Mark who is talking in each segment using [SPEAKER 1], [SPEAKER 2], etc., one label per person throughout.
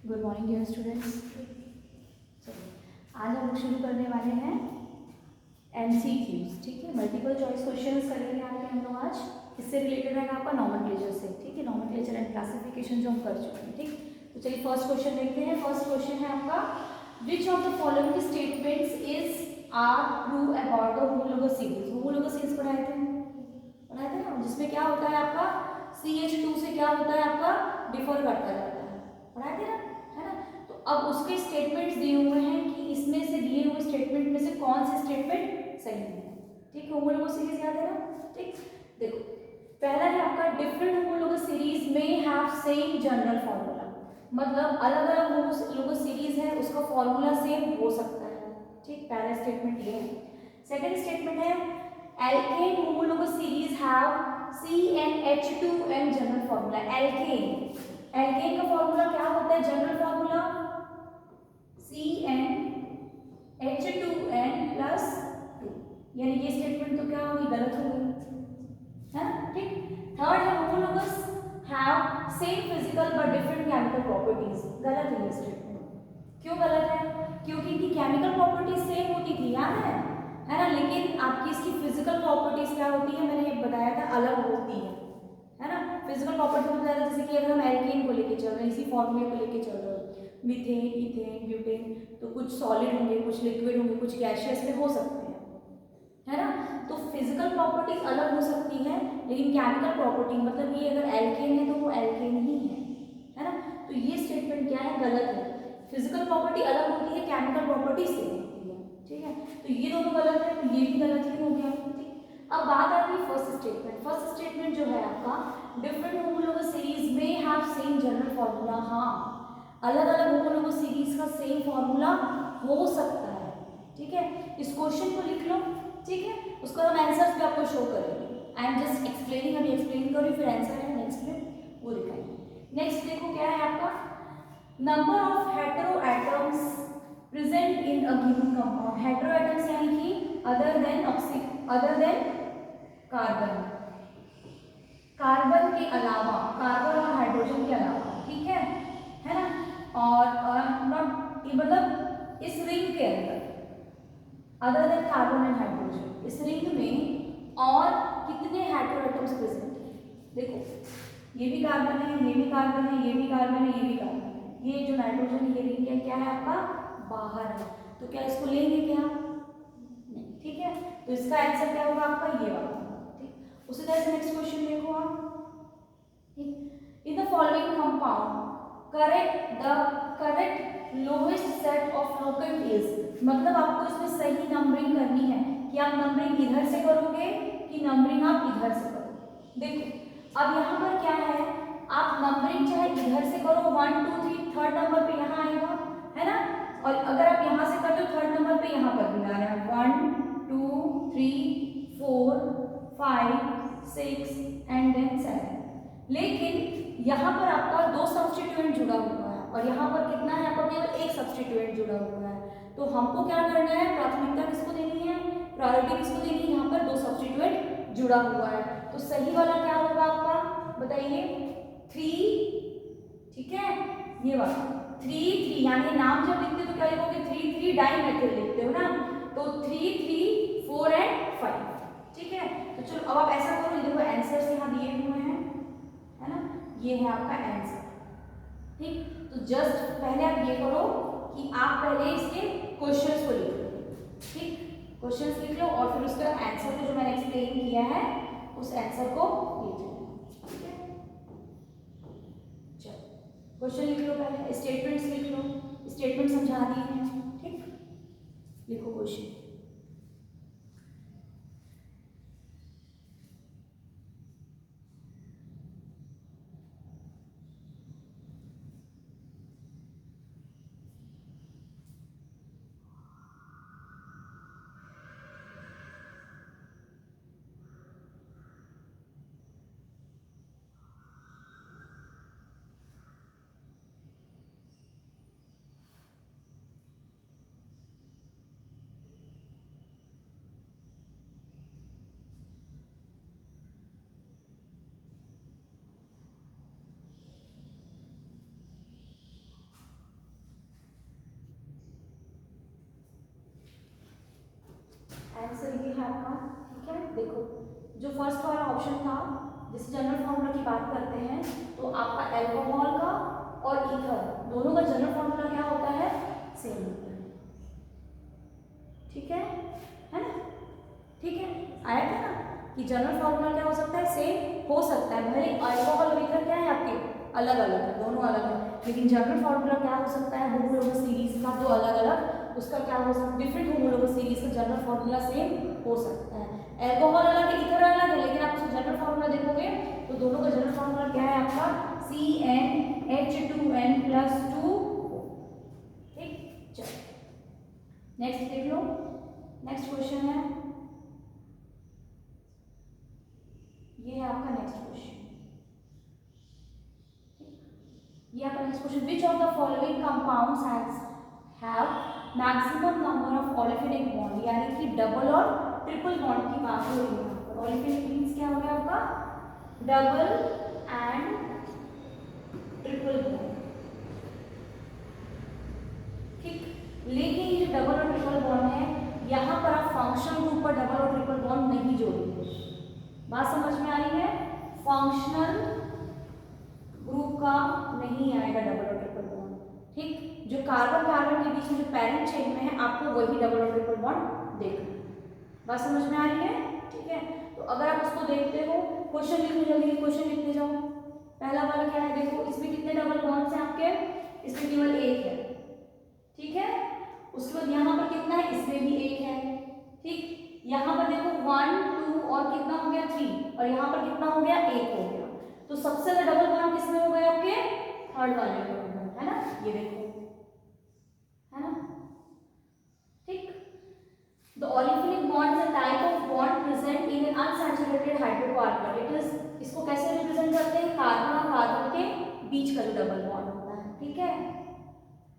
[SPEAKER 1] Good morning dear students. आज हम लोग शुरू करने वाले हैं MCQs। ठीक है, मल्टीपल चॉइस क्वेश्चंस करेंगे आगे हम लोग आज। इससे रिलेटेड है आपका नॉमेनक्लेचर से। ठीक है, नॉमेनक्लेचर एंड क्लासिफिकेशन जो हम कर चुके हैं। ठीक, तो चलिए फर्स्ट क्वेश्चन देखते हैं। फर्स्ट क्वेश्चन है आपका, which of the following statements is are true about the homologous series. Homologous series पढ़ाए थे ना, जिसमें क्या होता है आपका CH2 से क्या होता है आपका डिफर करता रहता है, पढ़ाए थे ना, है ना। तो अब उसके स्टेटमेंट्स दिए हुए हैं कि इसमें से दिए हुए स्टेटमेंट में से कौन से स्टेटमेंट सही है। ठीक है, होमोलोगस सीरीज याद है ना। ठीक, देखो पहला है आपका, डिफरेंट होमोलोगस सीरीज में हैव सेम जनरल फॉर्मूला। मतलब अलग अलग होमोलोगस सीरीज है, उसका फॉर्मूला सेम हो सकता है। ठीक, पहला स्टेटमेंट ये है। सेकंड स्टेटमेंट है, alkene homologous series have CnH2n general formula. Alkene का फॉर्मूला क्या होता है, जनरल फॉर्मूला CnH2n+2। यानी ये स्टेटमेंट तो क्या होगी, गलत हो गई, है ना। ठीक, थर्ड है, homologous have same physical but different chemical properties. गलत है ये स्टेटमेंट। क्यों गलत है, क्योंकि इनकी केमिकल प्रॉपर्टीज सेम होती थी, याद है ना। लेकिन आपकी इसकी फिजिकल प्रॉपर्टीज क्या होती है, मैंने ये बताया था, अलग होती है ना। फिजिकल प्रॉपर्टी में बताया, जैसे कि अगर हम एल्केन को लेके चल रहे हैं, इसी फॉर्मूले को लेके चल रहे हैं, मीथेन, इथेन, ब्यूटेन, तो कुछ सॉलिड होंगे, कुछ लिक्विड होंगे, कुछ गैसियस में हो सकते हैं, है ना। तो फिजिकल प्रॉपर्टीज अलग हो सकती है, लेकिन केमिकल प्रॉपर्टी मतलब ये अगर एल्केन है तो वो एल्केन ही है ना। तो ये स्टेटमेंट क्या है, गलत है। फिजिकल प्रॉपर्टी अलग होती है, केमिकल प्रॉपर्टी सेम होती है। ठीक है, तो ये दोनों गलत है, तो ये भी गलत ही हो गया। ठीक, अब बात आती है फर्स्ट स्टेटमेंट। फर्स्ट स्टेटमेंट जो है आपका, डिफरेंट होमोलोगस सीरीज में हैव सेम जनरल फॉर्मूला। हाँ, अलग अलग होमोलोगस सीरीज का सेम फॉर्मूला हो सकता है। ठीक है, इस क्वेश्चन को लिख लो। ठीक है, उसका हम आंसर्स भी आपको शो करेंगे। आई एम जस्ट एक्सप्लेनिंग, अभी एक्सप्लेन करूँ, फिर आंसर है नेक्स्ट में वो दिखाएंगे। नेक्स्ट देखो क्या है आपका, number of hetero atoms present in a given compound. Hetero atoms यानी कि अदर देन कार्बन, कार्बन के अलावा, कार्बन और हाइड्रोजन के अलावा। ठीक है ना। और नॉट मतलब इस रिंग के अंदर other than carbon and hydrogen, इस रिंग में और कितने हेटेरो एटम्स प्रेजेंट हैं। देखो ये भी कार्बन है, ये भी कार्बन है, ये भी कार्बन है, ये भी कार्बन है। ये जो नाइट्रोजन ये रिंग है क्या है आपका, बाहर है। तो क्या इसको लेंगे क्या, नहीं। ठीक है, तो इसका आंसर क्या होगा आपका, ये वाला। ठीक, उसी तरह से नेक्स्ट क्वेश्चन देखो आप। In the following compound correct lowest set of locate is. मतलब आपको इसमें सही नंबरिंग करनी है कि आप नंबरिंग इधर से करोगे कि नंबरिंग आप इधर से करोगे। देखो अब यहाँ पर क्या है, आप नंबरिंग चाहे इधर से करो 1 2 3, थर्ड नंबर पे यहाँ आएगा, है ना। और अगर आप यहाँ से करते हो थर्ड नंबर पे यहाँ पर भी आ रहा है 1 2 3 4 5 6 एंड देन 7। लेकिन यहाँ पर आपका 2 सब्स्टिट्यूएंट जुड़ा हुआ है और यहाँ पर कितना है आपका, केवल 1 सब्स्टिट्यूएंट जुड़ा हुआ है। तो हमको क्या करना है, प्राथमिकता किसको देनी है, प्रायोरिटी किसको देनी है, यहाँ पर 2 सब्स्टिट्यूएंट जुड़ा हुआ है। तो सही वाला क्या होगा आपका, बताइए 3। ठीक है, ये वाला 3 3, यानी नाम जब लिखते हो तो क्या लिखोगे, 3 3 डाइमेथिल लिखते हो ना, तो 3 3 4 एंड 5। ठीक है, तो चलो अब आप ऐसा करो, देखो आंसर्स यहाँ दिए हुए हैं, है ना, ये है आपका आंसर। ठीक, तो जस्ट पहले आप ये करो कि आप पहले इसके क्वेश्चंस को लिख लो। ठीक, क्वेश्चंस लिख लो और फिर उसका आंसर को जो मैंने एक्सप्लेन किया है उस आंसर को लिख लो। ठीक है, चलो क्वेश्चन लिख लो, पहले स्टेटमेंट्स लिख लो, स्टेटमेंट समझा दिए हैं। ठीक, लिखो क्वेश्चन। फर्स्ट वाला ऑप्शन था, जिस जनरल फॉर्मूला की बात करते हैं तो आपका एल्कोहल का और ईथर दोनों का जनरल फॉर्मूला क्या होता है, सेम होता है। ठीक है ना, ठीक है, आया था ना कि जनरल फॉर्मूला क्या हो सकता है, सेम हो सकता है, भले अल्कोहल और ईथर क्या है आपके अलग अलग है, दोनों अलग है, लेकिन जनरल फॉर्मूला क्या हो सकता है, होमोलोगस सीरीज का जो अलग अलग उसका क्या हो सकता है, डिफरेंट होमोलोगस सीरीज का जनरल फॉर्मूला सेम हो सकता है। एल्कोहल अलग है, ईथर अलग है, लेकिन आप उसका जनरल फॉर्मूला देखोगे तो दोनों का जनरल फॉर्मूला क्या है आपका, CnH2n+2। ठीक, चलो नेक्स्ट देख लो। नेक्स्ट क्वेश्चन है, ये है आपका नेक्स्ट क्वेश्चन, ये आपका next question, which of the following compounds have maximum number of olefinic bond, यानी कि डबल और ट्रिपल बॉन्ड की बात हो रही है। ओलेफिनिक मींस क्या हो गया आपका, डबल एंड ट्रिपल बॉन्ड। ठीक, लेकिन ये जो डबल और ट्रिपल बॉन्ड है, यहाँ पर आप फंक्शनल ग्रुप पर डबल और ट्रिपल बॉन्ड नहीं जोड़ेंगे। बात समझ में आई है, फंक्शनल ग्रुप का नहीं आएगा डबल और ट्रिपल बॉन्ड। ठीक, जो कार्बन कार्बन के बीच में जो पैरेंट चेन में है, आपको वही डबल और ट्रिपल बॉन्ड देखना। बात समझ में आ रही है, ठीक है। तो अगर आप उसको देखते हो, क्वेश्चन लिखो जल्दी, क्वेश्चन लिखते जाओ। पहला वाला क्या है, देखो इसमें कितने डबल बॉन्ड्स हैं आपके, इसमें केवल एक है, ठीक है। उसके बाद यहाँ पर कितना है, इसमें भी एक है, ठीक। यहाँ पर देखो 1 2 और कितना हो गया 3, और यहाँ पर कितना हो गया, 1 हो गया। तो सबसे ज्यादा डबल बॉन्ड किसमें हो गए आपके, थर्ड वाले में, है ना, ये देखो, है ना। ठीक, the olefinic bond is a type of bond present in an unsaturated hydrocarbon. It is, इसको कैसे रिप्रेजेंट करते हैं, कार्बन और कार्बन के बीच का जो डबल बॉन्ड होता है, ठीक है।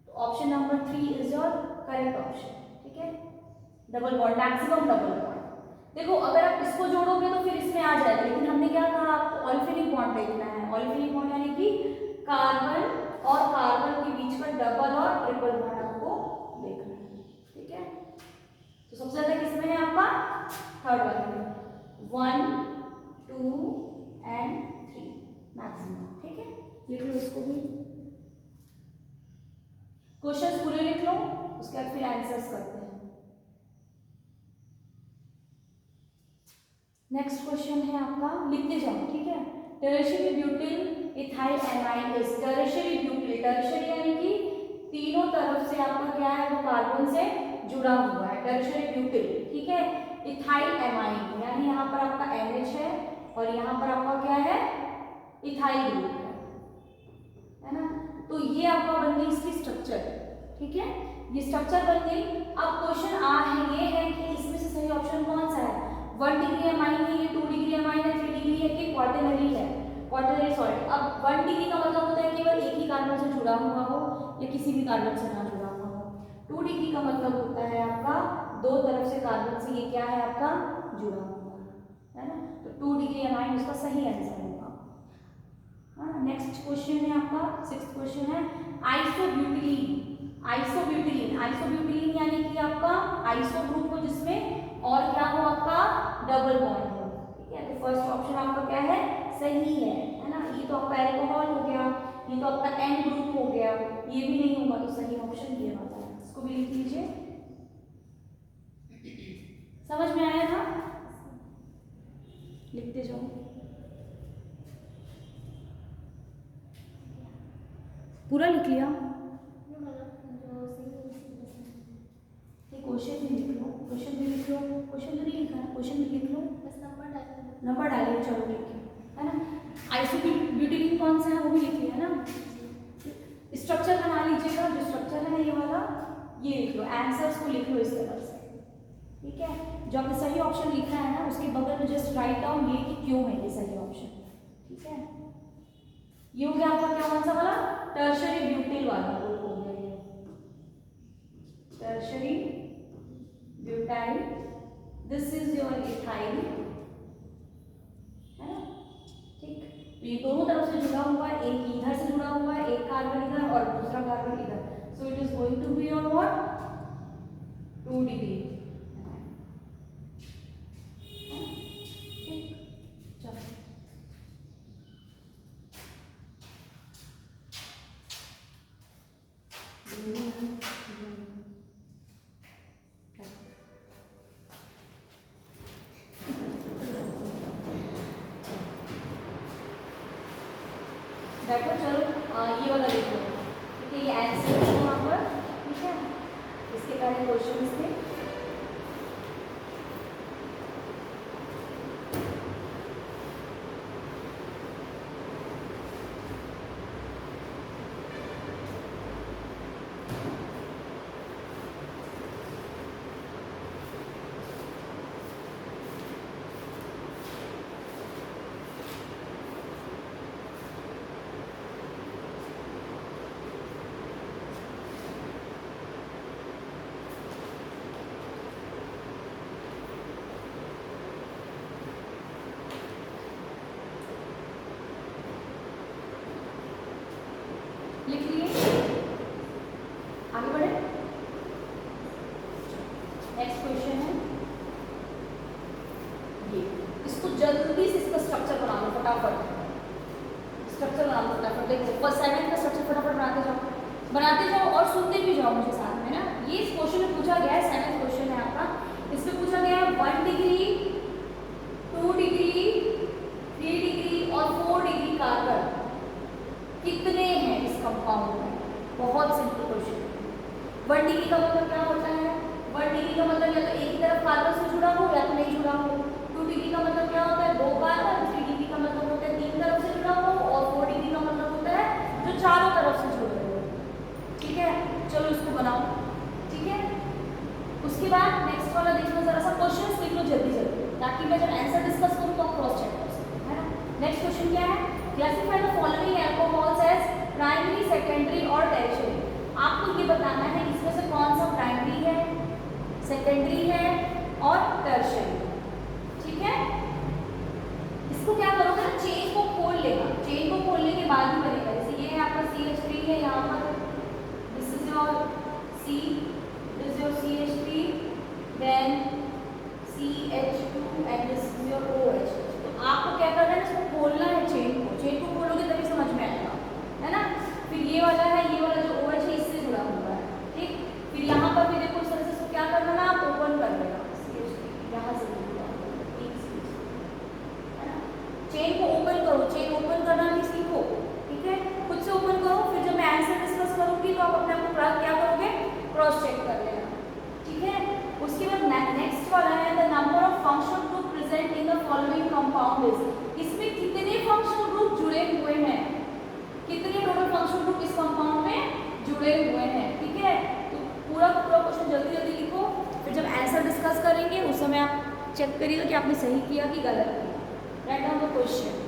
[SPEAKER 1] तो option number 3 is your correct option, ठीक है। Double bond, maximum double bond. देखो अगर आप इसको जोड़ोगे तो फिर इसमें आ जाएगा, लेकिन हमने क्या कहा, आपको ओलेफिनिक बॉन्ड देखना है। ओलेफिनिक बॉन्ड यानी कि कार्बन और कार्बन के बीच का डबल और ट्रिपल बॉन्ड आपको देखना है, ठीक है। तो सबसे ज्यादा किसमें है आपका, थर्ड वाले में, 1 2 एंड 3 मैक्सिमम, ठीक है। लिख लो इसको भी, क्वेश्चंस पूरे लिख लो, उसके बाद फिर आंसर्स करते हैं। नेक्स्ट क्वेश्चन है आपका, लिखते जाओ, ठीक है। Tertiary butyl ethyl amide is, tertiary butyl, tertiary यानी कि तीनों तरफ से आपका क्या है, वो कार्बन से जुड़ा हुआ है, टर्शियरी ब्यूटिल, ठीक है। इथाइल एमाइड यानी यहाँ पर आपका NH है और यहाँ पर आपका क्या है, इथाइल ग्रुप है ना। तो ये आपका बन गई इसकी स्ट्रक्चर, ठीक है, ये स्ट्रक्चर बन गई। अब क्वेश्चन ये है कि इसमें से सही ऑप्शन कौन सा है, 1 डिग्री एमाइन है, ये 2 डिग्री एमाइन है, 3 डिग्री है कि क्वाटरनरी है, क्वाटरनरी सॉल्ट। अब 1 डिग्री का मतलब होता है केवल एक ही कार्बन से जुड़ा हुआ हो या किसी भी कार्बन से ना जुड़ा हुआ हो। 2 डिग्री का मतलब होता है आपका दो तरफ से कार्बन से ये क्या है आपका जुड़ा हुआ है ना। तो 2 डिग्री एमाइन उसका सही आंसर होगा। नेक्स्ट क्वेश्चन है आपका 6th क्वेश्चन है, आइसोब्यूटिलीन। आइसोब्यूटिलीन, आइसोब्यूटिलीन यानी कि आपका आइसो ग्रुप हो जिसमें और क्या हो आपका डबल बॉन्ड हो, ठीक है। तो फर्स्ट ऑप्शन आपका क्या है, सही है ना। ये तो आपका एल्कोहल हो गया, ये तो आपका N ग्रुप हो गया, ये भी नहीं होगा, तो सही ऑप्शन ये वाला है। इसको भी लिख लीजिए, समझ में आया था, लिखते जाओ। पूरा लिख लिया, क्वेश्चन भी लिख लो, क्वेश्चन भी लिख लो, क्वेश्चन तो नहीं लिखा है, क्वेश्चन भी लिख लो, बस नंबर डालिए, चलो ठीक है ना। आइसोब्यूटिलीन कौन सा है वो भी लिख लिया ना। स्ट्रक्चर बना लीजिएगा, जो स्ट्रक्चर है ना ये वाला, ये लिख लो, आंसर्स को लिख लो इस तरह से, ठीक है। जो आपने सही ऑप्शन लिखा है ना उसके बगल में जस्ट राइट डाउन ये कि क्यों है ये सही ऑप्शन, ठीक है। ये हो गया आपका क्या कौन सा वाला, टर्शियरी ब्यूटिल वाला हो गया ये, tertiary butyl, this is your ethyl, है ना, ठीक। तो ये दोनों तरफ से जुड़ा हुआ है, एक इधर से जुड़ा हुआ है, एक कार्बन इधर और दूसरा कार्बन इधर, so it is going to be your what 2 degree, बैठो चलो ये वाला देखो, ठीक है, ये आंसर है वहाँ पर, ठीक है, इसके पहले क्वेश्चन थे। लिख लिए, आगे बढ़े। नेक्स्ट क्वेश्चन है ये, इसको जल्दी से इसका स्ट्रक्चर बना लो फटाफट, स्ट्रक्चर बना लो फटाफट। देखो फर्स्ट सेवन का स्ट्रक्चर फटाफट बनाते जाओ और सुनते भी जाओ मुझे साथ में ना। ये इस क्वेश्चन में पूछा गया है, 7th क्वेश्चन है आपका, इसमें पूछा गया है 1 डिग्री 2 डिग्री 3 डिग्री और 4 डिग्री कार्बन कितने हैं इस कंपाउंड में। बहुत सिंपल क्वेश्चन है। 1 डिग्री का मतलब क्या होता है, 1 डिग्री का मतलब या तो एक ही तरफ कार्बन से जुड़ा हो या तो नहीं जुड़ा हो। 2 डिग्री का मतलब क्या होता है, 2 कार्बन। 3 डिग्री का मतलब होता है 3 तरफ से जुड़ा हो, और 4 डिग्री का मतलब होता है जो चारों तरफ से जुड़े हो। ठीक है, चलो इसको बनाओ, ठीक है। उसके बाद नेक्स्ट वाला देखो, जरा सा क्वेश्चन लिख लो जल्दी जल्दी, ताकि मैं जब आंसर डिस्कस करूँ तो क्रॉस चेक कर सकूँ, है ना। नेक्स्ट क्वेश्चन क्या है, classify the following alcohols as primary, secondary और टर्शियरी। आपको ये बताना है इसमें से कौन सा प्राइमरी है, सेकेंडरी है और टर्शियरी, ठीक है। इसको क्या करोगे ना, चेन को खोल लेगा, चेन को खोलने के बाद ही बनेगा। जैसे ये है आपका CH3 है, यहाँ पर this is your C, this is your CH3, then CH2 and this is your OH। तो आपको क्या करना है, इसको खोलना है, चेन को खोलोगे तभी समझ में आएगा, है ना। फिर ये वाला है, ये वाला जो OH है इससे जुड़ा हुआ है, ठीक। फिर यहाँ पर भी देखो इस तरह से इसको क्या करना ना, आप ओपन कर देना, यहाँ से जुड़ा हुआ है ना। चेन को ओपन करो, चेन ओपन करना भी सीखो, ठीक है, खुद से ओपन करो। फिर जब मैं आंसर डिस्कस करूंगी तो आप अपने आप को क्या करोगे, क्रॉस चेक कर लेना, ठीक है। उसके बाद नेक्स्ट वाला है the number of functional group present in the following compound is. इसमें कितने फंक्शनल ग्रुप जुड़े हुए हैं, कितने टोटल फंक्शनल ग्रुप इस कंपाउंड में जुड़े हुए हैं, ठीक है। तो पूरा क्वेश्चन जल्दी जल्दी लिखो, फिर जब आंसर डिस्कस करेंगे उस समय आप चेक करिएगा कि आपने सही किया कि गलत किया। Write down the question.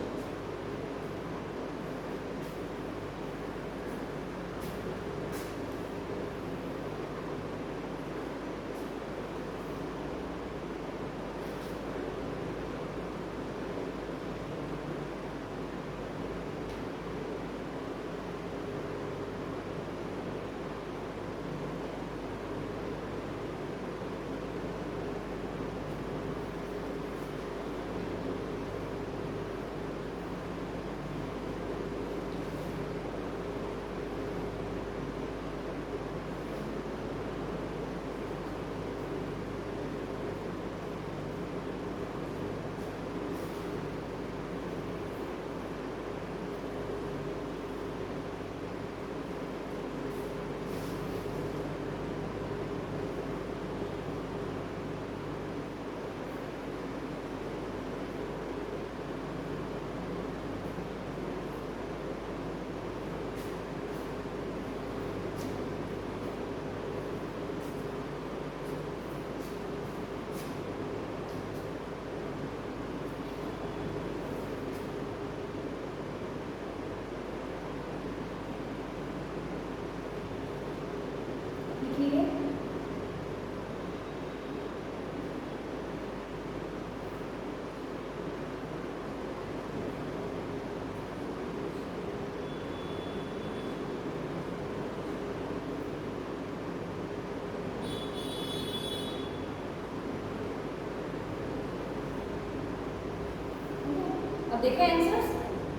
[SPEAKER 1] देखें आंसर्स,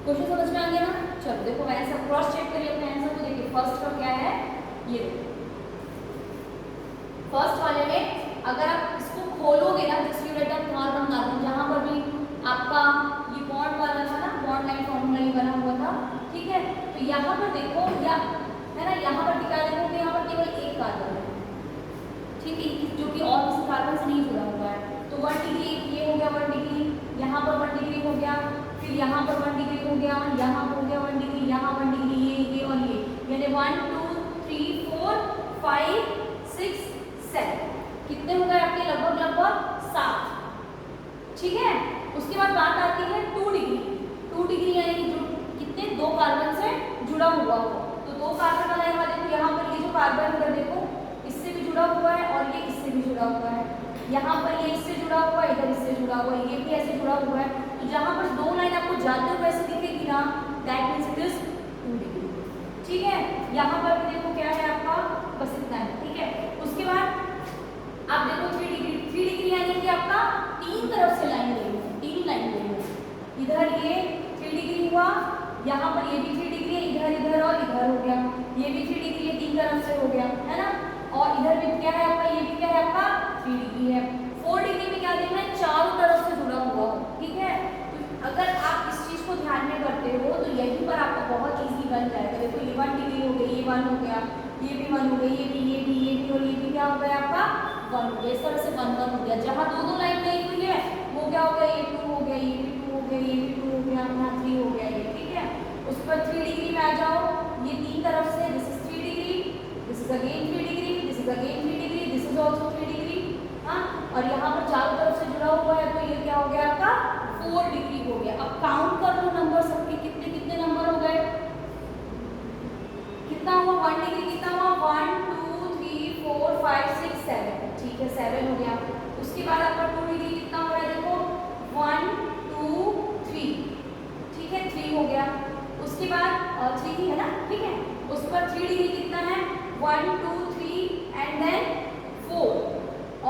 [SPEAKER 1] क्वेश्चन समझ में आ गया ना। चलो देखो आंसर क्रॉस चेक करिए अपने आंसर को। देखिए फर्स्ट का क्या है, ये फर्स्ट वाले में अगर आप इसको खोलोगे ना, डिस्ट्रीब्यूटेड कार्बन कार्बन जहां पर भी आपका ये बॉन्ड वाला था ना, बॉन्ड लाइन फॉर्मूला ये बना हुआ था, ठीक है। तो यहाँ पर देखो या है ना, यहाँ पर भी क्या देखोगे, यहाँ पर केवल एक कार्बन है, ठीक है, जो कि और किसी कार्बन से नहीं जुड़ा हुआ है। तो 1 डिग्री ये हो गया 1 डिग्री, यहाँ पर 1 डिग्री हो गया, फिर यहाँ पर 1 डिग्री हो गया, यहाँ हो गया 1 डिग्री, यहाँ 1 डिग्री, ये और ये, यानी 1 2 3 4 5 6 7 कितने हो गए आपके, लगभग 7, ठीक है। उसके बाद बात आती है 2 डिग्री। 2 डिग्री यानी कि जो कितने, 2 कार्बन से जुड़ा हुआ हो। तो 2 कार्बन वाला यहाँ देखो, यहाँ पर ये जो कार्बन है देखो इससे भी जुड़ा हुआ है और ये इससे भी जुड़ा हुआ है, यहाँ पर ये इससे जुड़ा हुआ है, इधर इससे जुड़ा हुआ है, ये भी ऐसे जुड़ा हुआ है। तो जहाँ पर 2 लाइन आपको जाते हुए ऐसे दिखेगी ना, that means it is 2 degree, ठीक है। यहाँ पर भी देखो क्या है आपका, बस इतना है, ठीक है। उसके बाद आप देखो 3 डिग्री। 3 डिग्री यानी कि आपका 3 तरफ से लाइन गई है, 3 लाइन गई है, इधर ये 3 डिग्री हुआ, यहाँ पर ये भी 3 डिग्री है, इधर और इधर हो गया, ये भी 3 डिग्री है, 3 तरफ से हो गया, है ना। और इधर भी क्या है आपका, ये भी क्या है आपका 3 डिग्री है। 4 डिग्री में क्या देखना है, चारों तरफ से जुड़ा हुआ हो, ठीक है। तो अगर आप इस चीज को ध्यान में करते हो तो यहीं पर आपको बहुत इजी बन जाएगा। देखो ये 1 डिग्री हो गई, ये 1 हो गया, ये भी 1 हो गई, ये भी और ये भी क्या हो गया आपका 1 हो गया। इस तरह से 1 1 हो गया। जहाँ 2 2 लाइन गई हुई है वो क्या हो गया, ये 2 हो गया, ये भी 2 हो गया, ये भी 2 हो गया, यहाँ 3 हो गया, ये ठीक है। उस पर 3 डिग्री में आ जाओ, ये 3 तरफ से, this is 3 degree, this is again 3 degree, this is again 3 degree, this is also 3 degree, हाँ। और यहाँ पर चारों तरफ से जुड़ा हुआ है, तो ये क्या हो गया आपका 4 डिग्री हो गया। अब काउंट कर लो नंबर सबके, कितने कितने नंबर हो गए, कितना हुआ 1 डिग्री, कितना हुआ 1 2 3 4 5 6 7, ठीक है 7 हो गया। उसके बाद आपका 2 डिग्री कितना हो रहा है, देखो 1 2 3, ठीक है 3 हो गया। उसके बाद 3 ही है ना, ठीक है। उस पर 3 डिग्री कितना है, 1 2 3 एंड देन 4,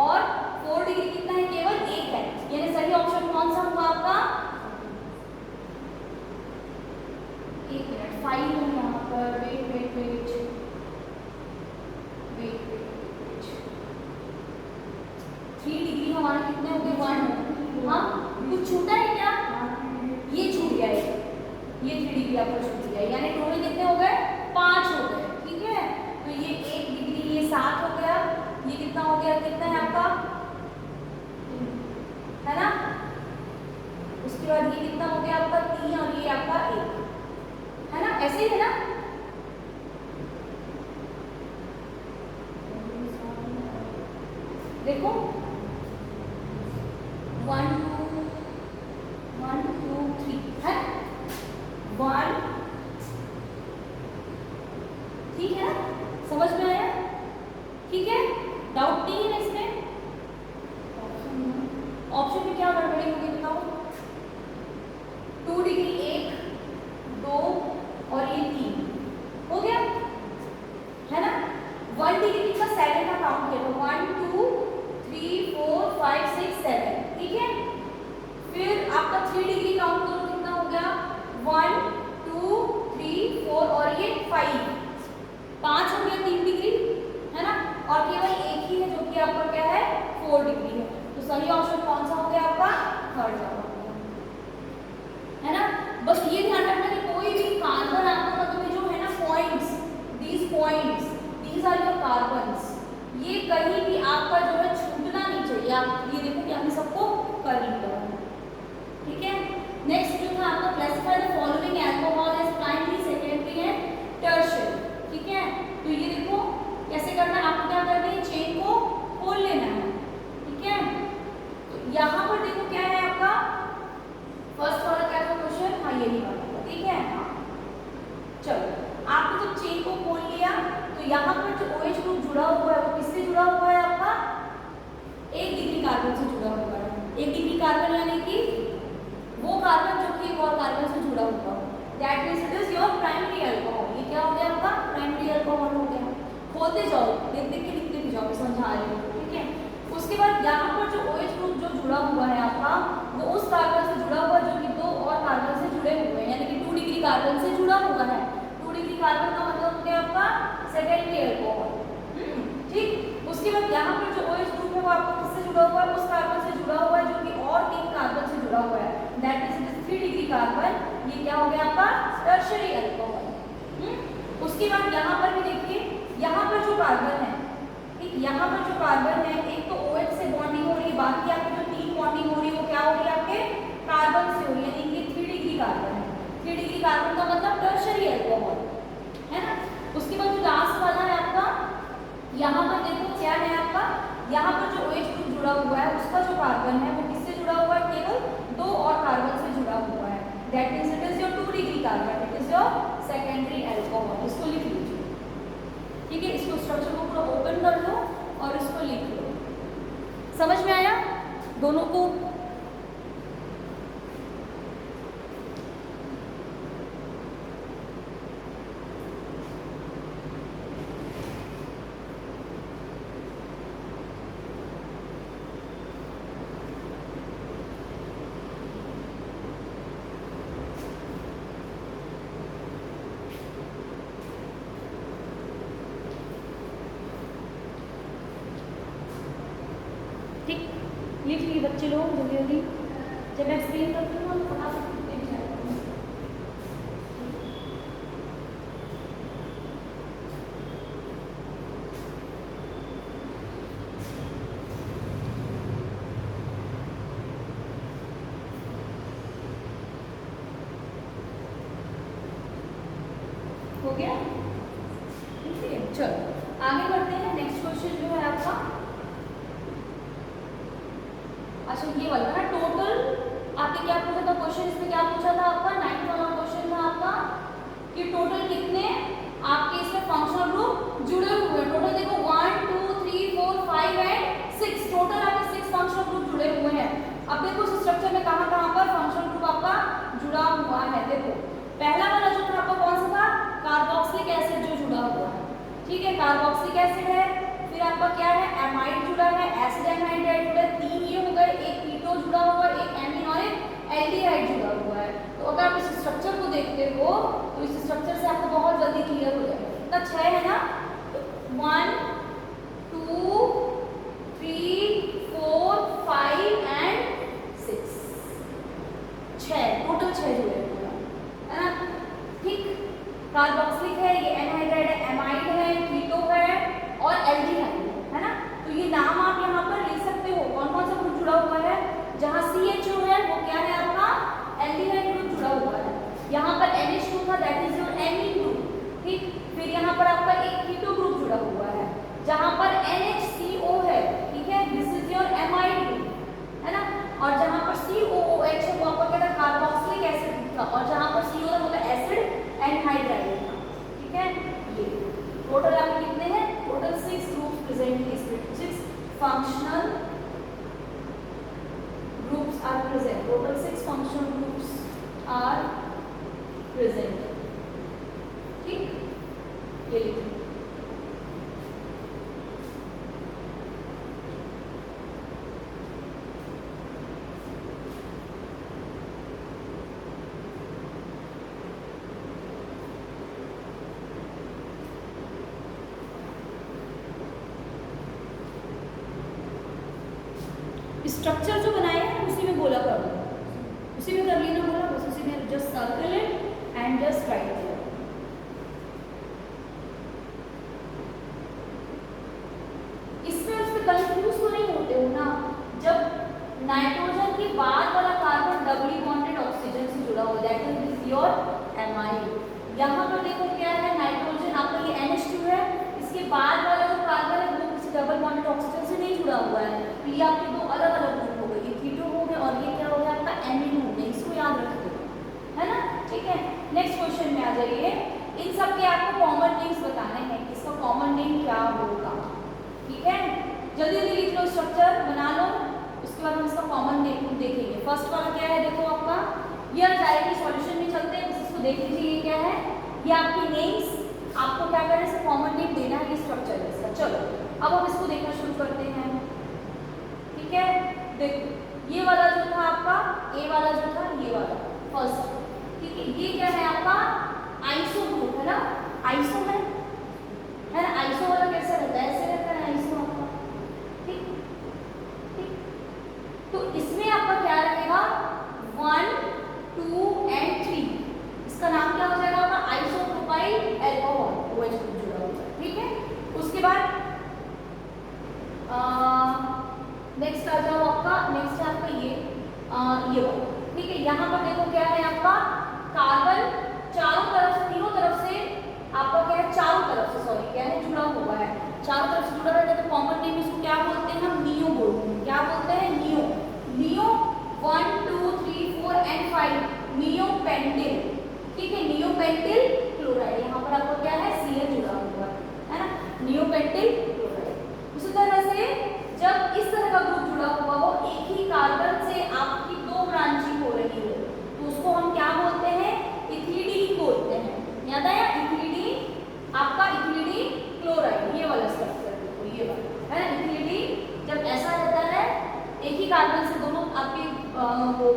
[SPEAKER 1] और 4 डिग्री कितना है, केवल 1 है, यानी सही ऑप्शन कौन सा हुआ आपका, 1 मिनट 5 है यहाँ पर, वेट 3 डिग्री हमारा कितने हो गए 1, हाँ कुछ छूटा है क्या, ये छूट गया है, ये 3 डिग्री आपका छूट गया, यानी टोटल कितने हो गए 5 हो गए, ठीक है। तो ये 1 डिग्री, ये 7 हो गया, ये कितना हो गया, कितना है आपका, है ना। उसके बाद ये कितना हो गया आपका 3, और ये आपका 1, है ना, ऐसे ही है ना। देखो 1 2 3 है 1, ठीक है ना, समझ में आया, ठीक है। डाउट नहीं है ना इसमें, ऑप्शन में क्या गड़बड़ी होगी बताओ, 2 डिग्री 1 2 और ये 3 हो गया, है ना। 1 डिग्री का 7 का काउंट किया था, 1 2 3 4 5 6 7, ठीक है। फिर आपका 3 डिग्री काउंट करो, कितना हो गया 1 2 3 4 और ये 5 हो गया 3 डिग्री, है ना। और केवल एक ही है जो कि आपका क्या है 4 डिग्री है। तो सही ऑप्शन कौन सा हो गया आपका, थर्ड वाला, है ना। बस ये ध्यान रखना कि कोई भी कार्बन आपको मतलब जो है ना points, these are your carbons, ये कहीं भी आपका जो है छूटना नहीं चाहिए। आप ये देखो कि हमने सबको कर लिया, ठीक है। नेक्स्ट जो था आपका classify the following alcohol as primary, secondary and tertiary, ठीक है। तो ये देखो कैसे करना है, आपको क्या करना है, चेन को खोल लेना है, ठीक है। तो यहाँ पर देखो क्या है आपका फर्स्ट वाला क्या था क्वेश्चन, हाँ यही वाला, ठीक है। हाँ चलो आपने जब चेन को खोल लिया तो यहाँ पर जो OH ग्रुप जुड़ा हुआ है वो किससे जुड़ा हुआ है आपका, 1 डिग्री कार्बन से जुड़ा हुआ है। 1 डिग्री कार्बन यानी कि वो कार्बन जो कि एक और कार्बन से जुड़ा हुआ है, that means it is your primary alcohol. ये क्या हो गया आपका प्राइमरी अल्कोहल हो गया। खोलते जाओ, देख देख के लिखते भी जाओ, समझा रही हूँ, ठीक है। उसके बाद यहाँ पर जो OH ग्रुप जो जुड़ा हुआ है आपका वो उस कार्बन से जुड़ा हुआ जो कि 2 और कार्बन से जुड़े हुए हैं, यानी कि 2 डिग्री कार्बन से जुड़ा हुआ है। 2 डिग्री कार्बन का मतलब हो गया आपका सेकेंडरी अल्कोहल, ठीक। उसके बाद यहाँ पर जो OH ग्रुप है वो आपका किससे जुड़ा हुआ है, उस कार्बन से जुड़ा हुआ है जो कि और 3 कार्बन से जुड़ा हुआ है, दैट इज 3 डिग्री कार्बन ये क्या हो गया आपका टर्शियरी अल्कोहल। उसके बाद यहाँ पर भी देखिए, यहाँ पर जो कार्बन है, ठीक, यहाँ पर जो कार्बन है, एक तो OH से बॉन्डिंग हो रही है, बाकी आपकी जो 3 बॉन्डिंग हो रही है वो क्या हो रही है आपके कार्बन से हो रही है, यानी कि 3 डिग्री कार्बन है। 3 डिग्री कार्बन का मतलब टर्शियरी अल्कोहल है ना। उसके बाद जो लास्ट वाला है आपका, यहाँ पर देखो क्या है आपका, यहाँ पर जो OH ग्रुप जुड़ा हुआ है उसका जो कार्बन है वो किससे जुड़ा हुआ है, केवल 2 और कार्बन से जुड़ा हुआ है। That means it is your 2 degree carbon, it is your secondary alcohol. इसको लिख लीजिए, ठीक है। इसको स्ट्रक्चर को पूरा ओपन कर लो और इसको लिख लो। समझ में आया दोनों को? ठीक, लिख लिए बच्चे लोग जल्दी जल्दी। जब मैं एक्सप्लेन करती हूँ तो फटाफट लिखते भी जाएगा। हो गया, ठीक है। चलो आगे बढ़ते हैं। नेक्स्ट क्वेश्चन जो है आपका, अच्छा ये वाला ना, टोटल आपने क्या पूछा था क्वेश्चन, इसमें क्या पूछा था आपका, 9th वाला क्वेश्चन था आपका कि टोटल कितने आपके इसमें फंक्शनल ग्रुप जुड़े हुए हैं। टोटल देखो 1 2 3 4 5 एंड 6, टोटल आपके 6 फंक्शनल ग्रुप जुड़े हुए हैं। अब देखो इस स्ट्रक्चर में कहाँ कहाँ पर फंक्शनल ग्रुप आपका जुड़ा हुआ है। देखो पहला वाला जो था आपका कौन सा था, कार्बोक्सिलिक एसिड जो जुड़ा हुआ है, ठीक है, कार्बोक्सिलिक एसिड है। फिर आपका क्या है, एमाइड जुड़ा है, एसिड एनहाइड्राइड जुड़ा है, 3 ये हो गए, एक कीटो जुड़ा हुआ है, एक एमीन और एक एल्डिहाइड जुड़ा हुआ है। तो अगर आप इस स्ट्रक्चर को देखते हो तो इस स्ट्रक्चर से आपको बहुत जल्दी क्लियर हो जाएगा। कितना 6 है ना, 1 2 3 4 5 एंड 6, 6 टोटल 6 जुड़े हुए हैं, है ना। ठीक, कार्बोक्सिलिक है, ये एनहाइड्राइड है, एमाइड है, कीटो है और एल्डिहाइड है ना। तो ये नाम आप यहाँ पर ले सकते हो, कौन कौन सा ग्रुप जुड़ा हुआ है। जहाँ CHO है वो क्या है आपका एल्डिहाइड ग्रुप जुड़ा हुआ है। यहाँ पर NH2 था, that is your amine group, ठीक। फिर यहाँ पर आपका एक कीटो ग्रुप जुड़ा हुआ है। जहाँ पर NHCO है, ठीक है, this is your amide group, है ना। और जहाँ पर COOH है वो आपका क्या था, कार्बोक्सिलिक एसिड था। और जहाँ पर CO है वो था एसिड एनहाइड्राइड था, ठीक है। ये टोटल आपके कितने हैं, total 6 groups present, 6 functional groups are present, total 6 functional groups are present, ठीक, ये लिखिए। स्ट्रक्चर जो बनाए हैं उसी में बोला कर दो, उसी में कर लेना बोला, बस उसी में just circle it and just right it. इसमें उसमें कंफ्यूज तो नहीं होते हो ना। जब नाइट्रोजन के बाद वाला कार्बन डबली बॉन्डेड ऑक्सीजन से जुड़ा हुआ, दैट इज योर एमाइड। यहाँ पर देखो क्या है, नाइट्रोजन आपका ये NH2 है, इसके बाद वाला जो कार्बन है वो किसी डबल बॉन्डेड ऑक्सीजन से नहीं जुड़ा हुआ है। तो ये आपके दो अलग अलग ग्रुप हो गए, ये कीटो हो गए और ये क्या हो गया आपका एमीन हो गया। इसको याद रखते हो, है ना, ठीक है। नेक्स्ट क्वेश्चन में आ जाइए। इन सब के आपको कॉमन नेम्स बताने हैं, इसका कॉमन नेम क्या होगा, ठीक है। जल्दी जल्दी लिख लो, स्ट्रक्चर बना लो, उसके बाद हम इसका कॉमन नेम देखेंगे। फर्स्ट वाला क्या है, देखो आपका ये डायरेक्टली सॉल्यूशन में चलते हैं, इसको देख लीजिए। ये क्या है, ये आपकी नेम्स, आपको क्या करना है, कॉमन नेम देना है, ये स्ट्रक्चर है इसका। चलो अब हम इसको देखना शुरू करते हैं, ठीक है। देखो ये वाला जो था आपका, ए वाला जो था, ये वाला फर्स्ट, ठीक है। ये क्या है आपका आइसो ग्रुप, है ना, आइसो है ना। आइसो वाला कैसा रहता है, ऐसे रहता है आइसो आपका, ठीक ठीक। तो इसमें आपका क्या रहेगा, 1 2 एंड 3, अल्कोहल, OH ग्रुप जुड़ा हुआ है, ठीक है। उसके बाद नेक्स्ट आ जाओ आपका, नेक्स्ट है आपका ये वाला, ठीक है। यहाँ पर देखो क्या है आपका कार्बन चारों तरफ, तीनों तरफ से आपका क्या है, चारों तरफ से सॉरी क्या है, जुड़ा हुआ है, चारों तरफ से जुड़ा रहता है। तो कॉमन नेम इसको क्या बोलते हैं, हम नियो बोलते हैं। क्या बोलते हैं, neo. Neo 1 2 3 4 and 5 neo pentyl, ठीक है। नियो पेंटिल क्लोराइड, यहाँ पर आपको क्या है, Cl जुड़ा हुआ है ना, नियो पेंटिल क्लोराइड। उसी तरह से जब इस तरह का ग्रुप जुड़ा हुआ हो, एक ही कार्बन से आपकी दो ब्रांचिंग हो रही हो, तो उसको हम क्या बोलते हैं, इथिलीडीन बोलते हैं। याद आया, इथिलीडीन आपका इथिलीडीन क्लोराइड, ये वाला स्ट्रक्चर देखो, ये वाला है ना इथिलीडीन। जब ऐसा रहता है एक ही कार्बन से दोनों आपके वो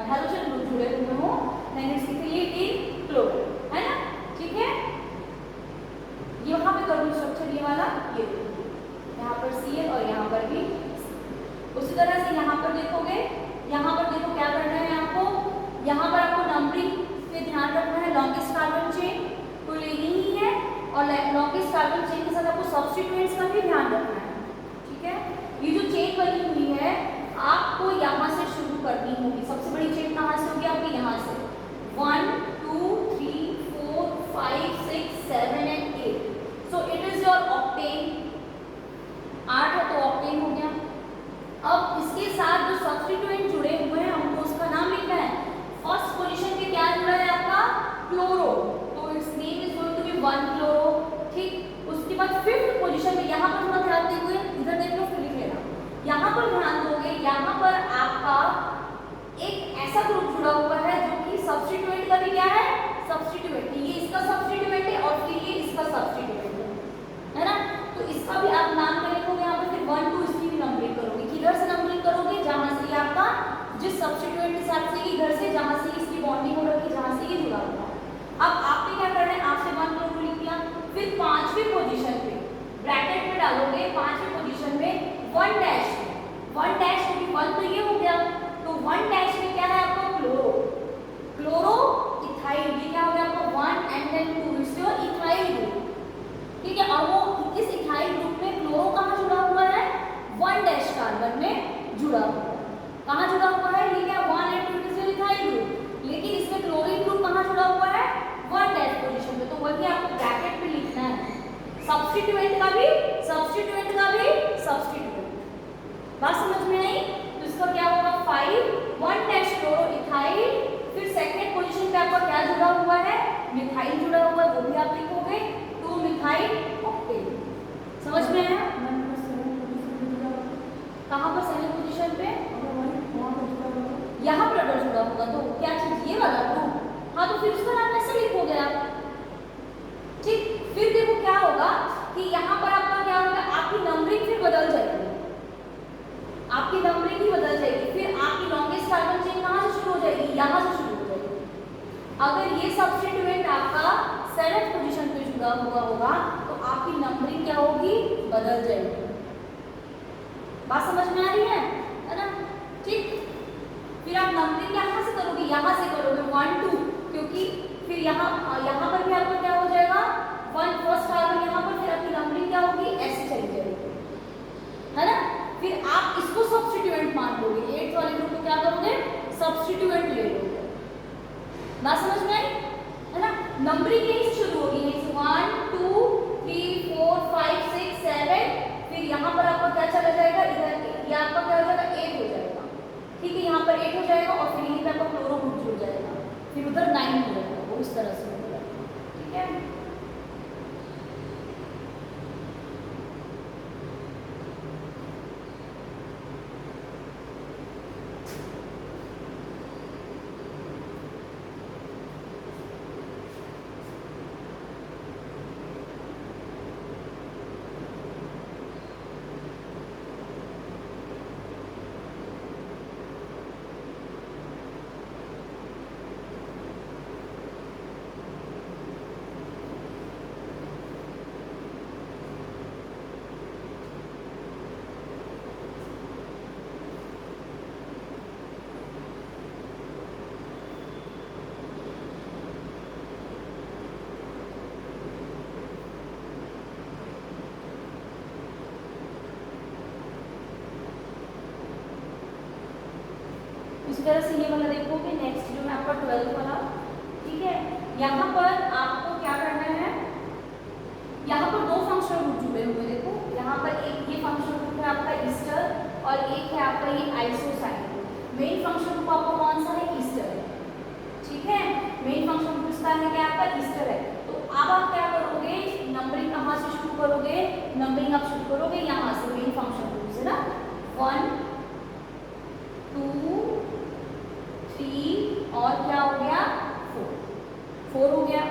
[SPEAKER 1] हाइड्रोजन ग्रुप जुड़े हुए हो, देन इट्स इथिलीडीन क्लोराइड, है ना, ठीक है। यहाँ पे कार्बन स्ट्रक्चर ये वाला, ये यहाँ पर Cl और यहाँ पर भी। उसी तरह से यहाँ पर देखोगे, यहाँ पर देखो क्या करना है आपको, यहाँ पर आपको नंबरिंग पे ध्यान रखना है। लॉन्गेस्ट कार्बन चेन तो लेनी ही है, और लॉन्गेस्ट कार्बन चेन के साथ आपको सब्स्टिट्यूएंट्स का भी ध्यान रखना है, ठीक है। ये जो चेन बनी हुई है आपको यहाँ से शुरू करनी होगी। सबसे बड़ी चेन कहाँ से होगी आपकी, यहाँ से 1 2 3 4 5 6 7 and 8। So it is your octane, 8 है तो ऑक्टेन हो गया। अब इसके साथ जो सब्स्टिट्यूएंट जुड़े हुए हैं हमको उसका नाम लिखना है। फर्स्ट पोजीशन पे क्या जुड़ा है आपका, क्लोरो, तो its name is going to be 1 chloro, ठीक। उसके बाद फिफ्थ पोजीशन पे, यहाँ पर थोड़ा ध्यान देते हुए इधर देख लो, फिर लिख लेना। यहाँ पर ध्यान दोगे, यहाँ पर आपका एक ऐसा ग्रुप जुड़ा हुआ है जो कि सब्स्टिट्यूएंट का भी क्या है, सब्स्टिट्यूएंट, ये इसका सब्स्टिट्यूएंट है और फिर ये इसका सब्स्टिट्यूएंट है ना। तो इसका भी आप नाम क्या लिखोगे यहाँ पर, फिर 1 2 इसकी भी नंबरिंग करोगे। किधर से नंबरिंग करोगे, जहाँ से ये आपका जिस सब्स्टिट्यूएंट के साथ से इधर से, जहाँ से इसकी बॉन्डिंग हो रही है, जहाँ से ये जुड़ा हुआ है। अब आपने क्या करना है, आपसे 1 क्लोरो लिख दिया, फिर पांचवी पोजीशन पे ब्रैकेट में डालोगे, पांचवी पोजीशन में 1 डैश, 1 डैश क्योंकि 1 तो ये हो गया, तो 1 डैश में क्या है आपका क्लोरो, क्लोरो इथाइल, ये क्या हो गया आपका 1 and then 2, it's your ethyl group, ठीक है। और वो इस इथाइल ग्रुप में क्लोरो कहाँ जुड़ा हुआ है, 1 डैश कार्बन में जुड़ा हुआ है। कहाँ जुड़ा हुआ है, ये क्या 1 and 2 is your ethyl group, लेकिन इसमें क्लोरीन ग्रुप कहाँ जुड़ा हुआ है, 1 डैश पोजीशन पे, तो वही आपको ब्रैकेट में लिखना है। सब्स्टिट्यूएंट का भी सब्स्टिट्यूएंट, बात समझ में आई। तो इसका क्या होगा 5 1 डैश क्लोरो इथाइल, फिर सेकंड पोजीशन पे आपका क्या जुड़ा हुआ है, मिथाइल जुड़ा हुआ है, वो भी आप लिखोगे 2 मिथाइल ऑक्टेन। समझ में आया, कहाँ पर 7 पोजीशन पे, यहाँ पर अगर जुड़ा होगा तो क्या चीज, ये वाला ग्रुप, हाँ, तो फिर उसका नाम ऐसे लिखोगे आप, ठीक। फिर देखो क्या होगा कि यहाँ पर आपका क्या होगा, आपकी नंबरिंग फिर बदल जाएगी, आपकी नंबरिंग ही बदल जाएगी। फिर आपकी लॉन्गेस्ट कार्बन चेन कहाँ से शुरू हो जाएगी, यहाँ से शुरू हो जाएगी। अगर ये सब्स्टिट्यूएंट आपका 7th पोजीशन पे जुड़ा हुआ होगा तो आपकी नंबरिंग क्या होगी, बदल जाएगी। बात समझ में आ रही है ना, ठीक। फिर आप नंबरिंग यहाँ से करोगे, यहाँ से करोगे 1 2, क्योंकि फिर यहाँ पर भी आपका क्या हो जाएगा 1 फर्स्ट कार्बन यहाँ पर, फिर आपकी नंबरिंग क्या होगी, ऐसे चली जाएगी, है ना। फिर आप इसको सब्स्टिट्यूएंट मान लोगे, 8th वाले ग्रुप को क्या करोगे, सब्स्टिट्यूएंट ले लोगे। बात समझ में आई है ना। नंबरिंग यहीं से शुरू होगी, 1 2 3 4 5 6 7, फिर यहाँ पर आपका क्या चला जाएगा, इधर ये आपका क्या हो जाएगा, 8 हो जाएगा, ठीक है। यहाँ पर 8 हो जाएगा और फिर यहीं पे आपका क्लोरो ग्रुप जुड़ जाएगा, फिर उधर 9 हो जाएगा, वो इस तरह से हो जाएगा, ठीक है। इस तरह से ये वाला देखोगे नेक्स्ट जो है आपका 12th वाला, ठीक है। यहाँ पर आपको क्या करना है, यहाँ पर दो फंक्शनल ग्रुप जुड़े हुए, देखो यहाँ पर एक ये फंक्शनल ग्रुप है आपका ईस्टर और एक है आपका ये आइसोसाइन। मेन फंक्शनल ग्रुप आपका कौन सा है, ईस्टर है, ठीक है। मेन फंक्शनल ग्रुप इसका है क्या, आपका ईस्टर है। तो अब आप क्या करोगे, नंबरिंग कहाँ से शुरू करोगे, नंबरिंग आप शुरू करोगे यहाँ से मेन फंक्शनल ग्रुप से ना, 1 2 3 और क्या हो गया 4 हो गया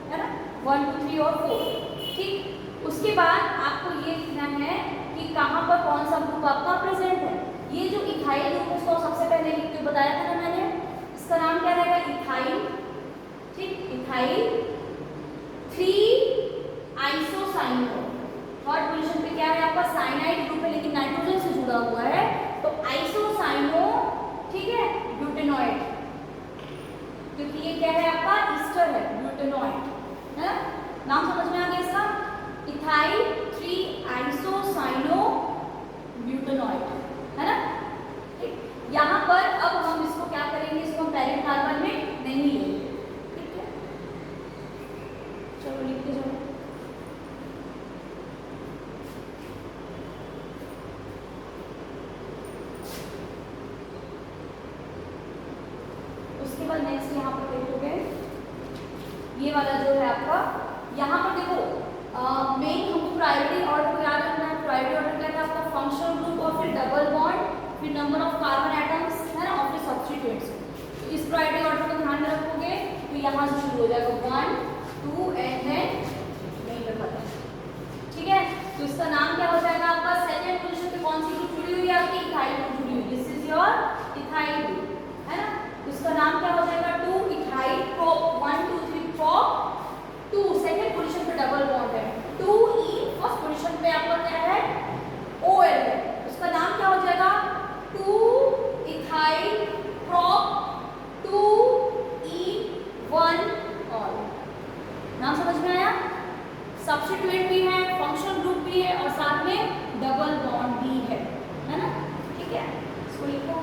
[SPEAKER 1] है ना, 1 2 3 और 4, ठीक। उसके बाद आपको ये लिखना है कि कहाँ पर कौन सा ग्रुप आपका प्रेजेंट है। ये जो इथाइल ग्रुप है उसको सबसे पहले लिख के बताया था ना मैंने, इसका नाम क्या रहेगा, इथाइल, ठीक। इथाइल 3 आइसोसाइनो, थर्ड पोजीशन पे क्या है आपका साइनाइड ग्रुप है लेकिन नाइट्रोजन से जुड़ा हुआ है, तो आइसोसाइनो, ठीक है, ब्यूटेनॉइड, क्योंकि ये क्या है आपका ईस्टर है, ब्यूटेनॉइड है ना। नाम समझ में आ गया इसका, इथाइल 3 आइसोसाइनो ब्यूटेनॉइड है ना, ठीक। यहाँ पर अब हम इसको क्या करेंगे, इसको हम पैरेंट कार्बन में नहीं लेंगे, ठीक है। चलो लिखते जाओ। उसके बाद नेक्स्ट यहाँ पर देखोगे ये वाला जो है आपका, यहाँ पर देखो मेन हमको प्रायोरिटी ऑर्डर को याद रखना है। प्रायोरिटी ऑर्डर क्या था आपका, फंक्शनल ग्रुप और फिर डबल बॉन्ड, फिर नंबर ऑफ कार्बन एटम्स है ना, और फिर सब्स्टिट्यूएंट्स। तो इस प्रायोरिटी ऑर्डर को ध्यान में रखोगे तो यहाँ से शुरू हो जाएगा 1 2 एंड देन नहीं रखा था, ठीक है। तो इसका नाम क्या हो जाएगा आपका, सेकंड पोजीशन पे कौन सी ग्रुप जुड़ी हुई है आपकी, इथाइल ग्रुप जुड़ी हुई, this is your ethyl group है ना। तो इसका नाम क्या हो जाएगा, 2 ethyl prop 1 2 3 prop 2, second position पे डबल बॉन्ड है, 2 ई फर्स्ट पोजीशन पे आपका क्या है, OL है, उसका नाम क्या हो जाएगा, 2 इथाइल प्रोप 2 ई 1 ऑल। नाम समझ में आया, सब्स्टिट्यूएंट भी है, फंक्शनल ग्रुप भी है और साथ में डबल बॉन्ड भी है ना, ठीक है। इसको लिखो,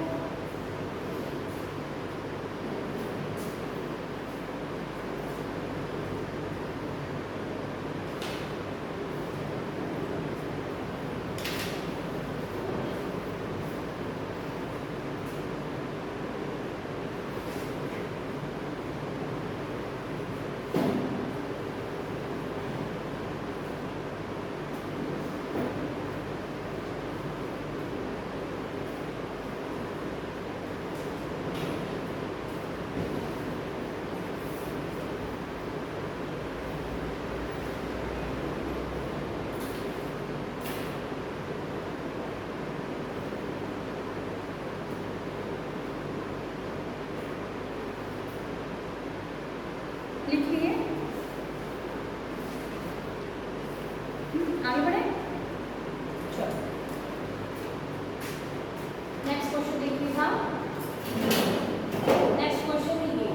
[SPEAKER 1] लिख लिए, आगे बढ़े, चलो नेक्स्ट क्वेश्चन देखिए था। नेक्स्ट क्वेश्चन है ये,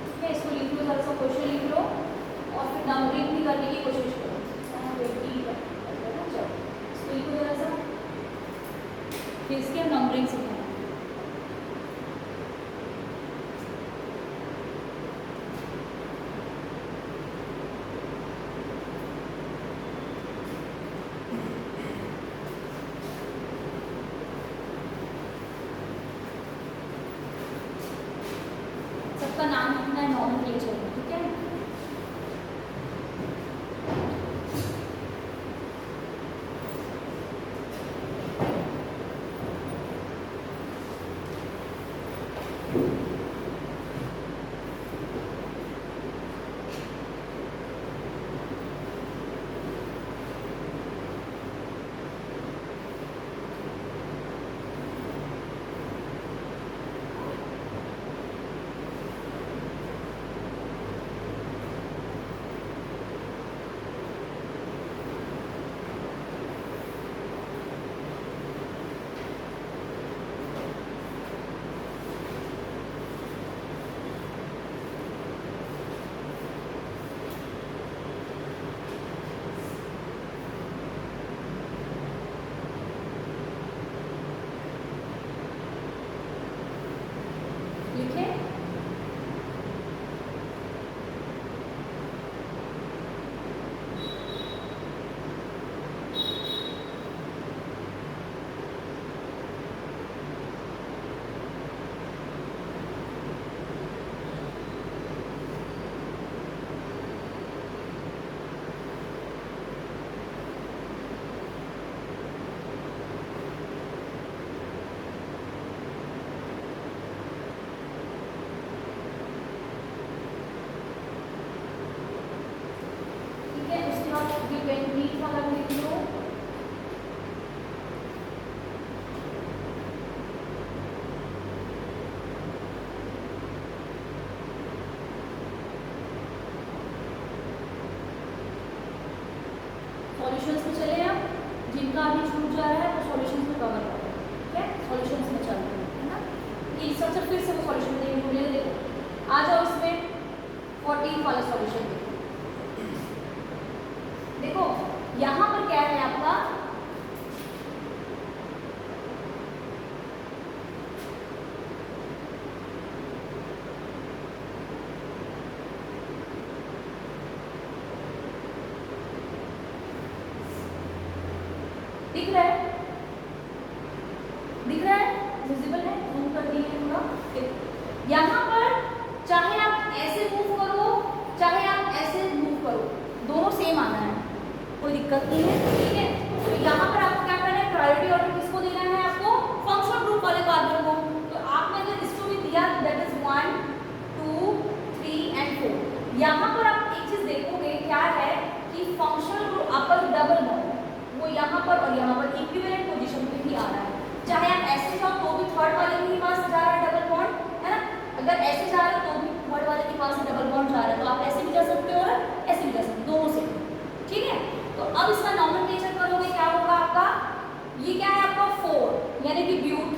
[SPEAKER 1] ठीक है। इसको लिख लो, थोड़ा सा क्वेश्चन लिख लो और फिर नंबरिंग भी करने की कोशिश करो, चलो इसको लिखो थोड़ा सा, फिर इसके हम नंबरिंग सीखेंगे। सबका नाम लिखना है नॉमेनक्लेचर में, ठीक है। जिनका अभी छूट जा रहा है वो सॉल्यूशंस में कवर कर रहे हैं, ठीक है, सॉल्यूशंस में चल रहे हैं, है ना। ये स्ट्रक्चर फिर से वो सॉल्यूशन देंगे, बोलेंगे देखो आ जाओ इसमें 14 वाला सॉल्यूशन देखो यहाँ पर क्या है आपका, दिख रहा है, दिख रहा है, विजिबल है, जूम कर दिए थोड़ा। यहाँ पर चाहे आप ऐसे मूव करो चाहे आप ऐसे मूव करो, दोनों सेम आना है, कोई दिक्कत नहीं है, ठीक है। तो यहाँ पर आपको क्या करना है, प्रायोरिटी ऑर्डर किसको देना है, आपको फंक्शनल ग्रुप वाले कार्बन को। तो आपने अगर इसको भी दिया दैट इज 1 2 3 एंड 4। यहाँ पर आप एक चीज देखोगे क्या है कि फंक्शनल ग्रुप अपर डबल बॉन्ड वो यहाँ पर और यहाँ पर इक्विवेलेंट पोजीशन पे ही आ रहा है। चाहे आप ऐसे जाओ तो भी थर्ड वाले के पास जा रहा है डबल बॉन्ड, है ना। अगर ऐसे जा रहा है तो भी थर्ड वाले के पास डबल बॉन्ड जा रहा है, तो आप ऐसे भी जा सकते हो और ऐसे भी जा सकते हो, दोनों से, ठीक है। तो अब इसका नॉमेनक्लेचर करोगे क्या होगा आपका, ये क्या है आपका 4 यानी कि ब्यूट,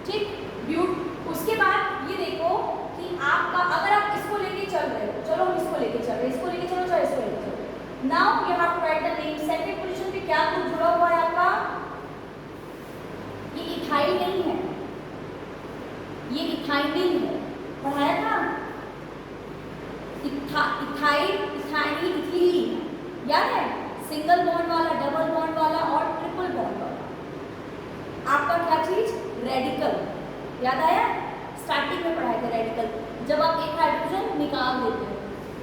[SPEAKER 1] ठीक, ब्यूट। उसके बाद ये देखो कि आपका अगर आप इसको लेके चल रहे हो, चलो हम इसको लेके चल रहे हैं, इसको लेके चलो चाहे इसको लेके चलो, now you have to write the name. Second position पे क्या ग्रुप जुड़ा हुआ है आपका, ये इथाइल नहीं है, ये इथाइलिन है, पढ़ाया था इथाइल, इथाइल, इथिलीन, याद है, सिंगल बॉन्ड वाला, डबल बॉन्ड वाला और ट्रिपल बॉन्ड वाला। आपका क्या चीज, रेडिकल, याद आया, स्टार्टिंग में पढ़ाए थे रेडिकल, जब आप एक हाइड्रोजन निकाल देते हो,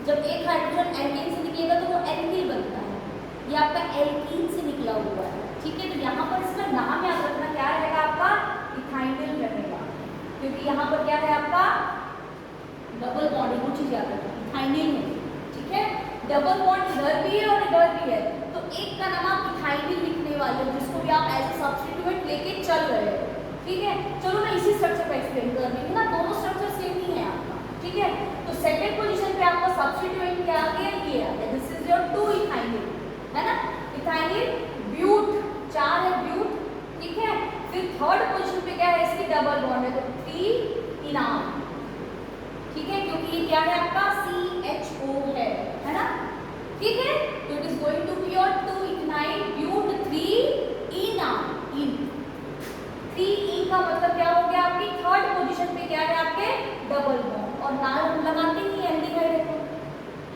[SPEAKER 1] जब एक हाइड्रोजन एल्केन से निकलेगा तो वो एल्किल बनता है, ये आपका एल्कीन से निकला हुआ है, ठीक है। तो यहाँ पर इसका नाम याद रखना क्या रहेगा आपका, इथाइल रहेगा, क्योंकि यहाँ पर क्या है आपका डबल बॉन्ड, वो चीज याद रखना, इथाइल है, ठीक है। डबल बॉन्ड इधर भी है और इधर भी है, तो एक का नाम आप इथाइल लिखने वाले हो, जिसको भी आप एज ए सब्स्टिट्यूएंट लेके चल रहे हो, ठीक है। चलो मैं इसी स्ट्रक्चर को एक्सप्लेन कर रही हूँ ना, दोनों स्ट्रक्चर सेम ही है आपका, ठीक है। तो सेकंड पोजीशन पे आपका सब्स्टिट्यूएंट क्या आ गया, ये आ गया, दिस इज योर 2 इथाइल, है ना, इथाइल ब्यूट, 4 है ब्यूट, ठीक है। फिर थर्ड पोजीशन पे क्या है, इसकी डबल बॉन्ड है, तो 3 इनाम, ठीक है, क्योंकि ये क्या है आपका CHO है ना, ठीक है। तो it is going to be your 2 ethyl but 3 इनाम, इन 3 ई का मतलब क्या हो गया, आपकी थर्ड पोजीशन पे क्या है आपके डबल बॉन्ड, और नाम लगाते ही एल्डिहाइड